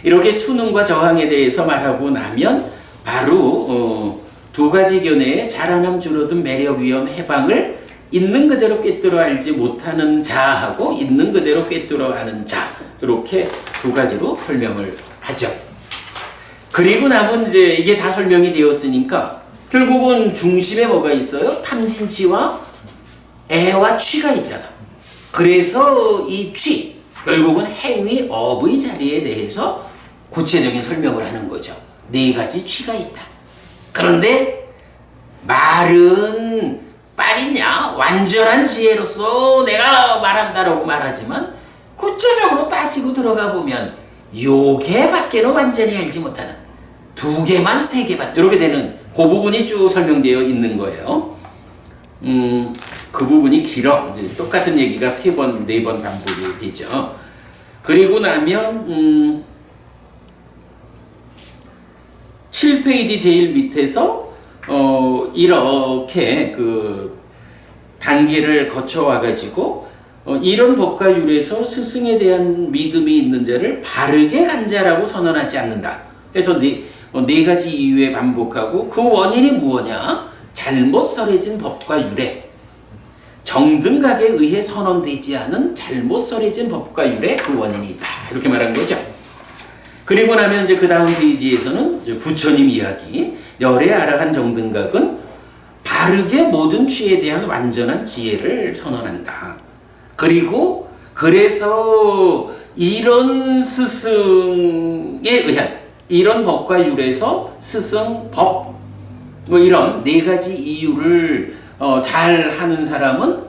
이렇게 순응과 저항에 대해서 말하고 나면 바로 두 가지 견해의 자라남 줄어든 매력 위험 해방을 있는 그대로 꿰뚫어 알지 못하는 자하고 있는 그대로 꿰뚫어 아는 자 이렇게 두 가지로 설명을 하죠. 그리고 남은 이제 이게 다 설명이 되었으니까 결국은 중심에 뭐가 있어요? 탐진치와 애와 취가 있잖아. 그래서 이 취, 결국은 행위, 업의 자리에 대해서 구체적인 설명을 하는 거죠. 네 가지 취가 있다. 그런데 말은 빨이냐? 완전한 지혜로서 내가 말한다라고 말하지만 구체적으로 따지고 들어가 보면 요게밖에는 완전히 알지 못하는 두 개만 세 개만 이렇게 되는 그 부분이 쭉 설명되어 있는 거예요. 그 부분이 길어. 이제 똑같은 얘기가 세 번, 네 번 반복이 되죠. 그리고 나면 7페이지 제일 밑에서 이렇게 그 단계를 거쳐와 가지고 이런 법과 율에서 스승에 대한 믿음이 있는 자를 바르게 간 자라고 선언하지 않는다. 그래서 네 가지 이유에 반복하고 그 원인이 무엇이냐? 잘못 설해진 법과 율에 정등각에 의해 선언되지 않은 잘못 설해진 법과 율에 그 원인이 있다. 이렇게 말한 거죠. 그리고 나면 이제 그 다음 페이지에서는 부처님 이야기. 열의 아라한 정등각은 바르게 모든 취에 대한 완전한 지혜를 선언한다. 그리고 그래서 이런 스승에 의한 이런 법과 율에서 스승, 법 뭐 이런 네 가지 이유를 잘 하는 사람은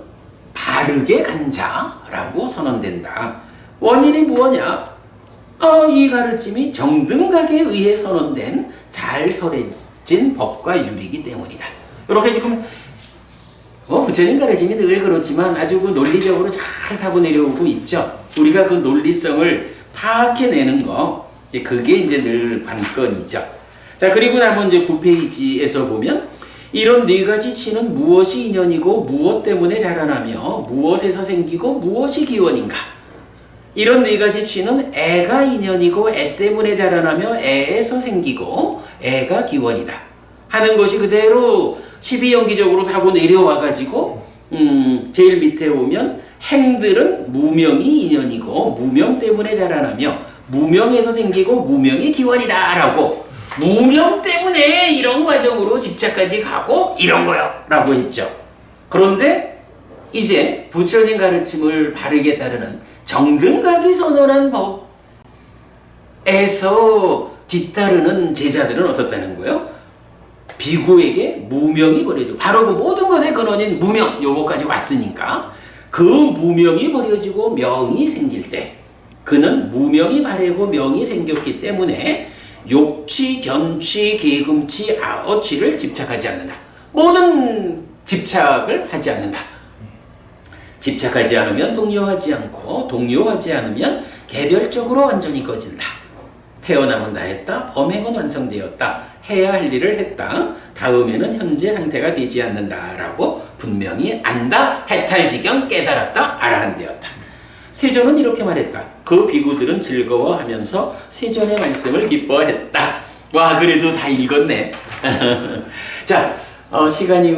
바르게 간 자라고 선언된다. 원인이 무엇이냐? 이 가르침이 정등각에 의해 선언된 잘 설해진 법과 율이기 때문이다. 이렇게 지금 부처님 가르침이 늘 그렇지만 아주 그 논리적으로 잘 타고 내려오고 있죠. 우리가 그 논리성을 파악해내는 거, 그게 이제 늘 관건이죠. 자, 그리고 나면 이제 9페이지에서 보면 이런 네 가지 치는 무엇이 인연이고 무엇 때문에 자라나며 무엇에서 생기고 무엇이 기원인가? 이런 네 가지 취는 애가 인연이고 애 때문에 자라나며 애에서 생기고 애가 기원이다 하는 것이 그대로 12연기적으로 타고 내려와 가지고 제일 밑에 오면 행들은 무명이 인연이고 무명 때문에 자라나며 무명에서 생기고 무명이 기원이다 라고 무명 때문에 이런 과정으로 집착까지 가고 이런 거요 라고 했죠. 그런데 이제 부처님 가르침을 바르게 따르는 정등각이 선언한 법에서 뒤따르는 제자들은 어떻다는 거예요? 비구에게 무명이 버려지고 바로 그 모든 것의 근원인 무명 요거까지 왔으니까 그 무명이 버려지고 명이 생길 때 그는 무명이 바래고 명이 생겼기 때문에 욕취, 견취, 계금취, 아어취를 집착하지 않는다. 모든 집착을 하지 않는다. 집착하지 않으면 동요하지 않고 동요하지 않으면 개별적으로 완전히 꺼진다. 태어남은 다 했다. 범행은 완성되었다. 해야 할 일을 했다. 다음에는 현재 상태가 되지 않는다라고 분명히 안다. 해탈지경 깨달았다. 아라한되었다. 세존은 이렇게 말했다. 그 비구들은 즐거워하면서 세존의 말씀을 기뻐했다. 와, 그래도 다 읽었네. 자, 시간이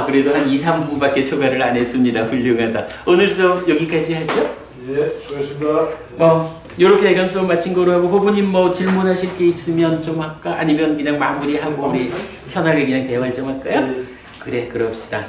그래도 한 2, 3분밖에 초과를 안 했습니다. 훌륭하다. 오늘 수업 여기까지 하죠? 예, 수고했습니다. 요렇게 해간 수업 마친 거로 하고 호부님 질문하실 게 있으면 좀 할까? 아니면 그냥 마무리하고 우리 편하게 그냥 대화를 좀 할까요? 예. 그래, 그럽시다.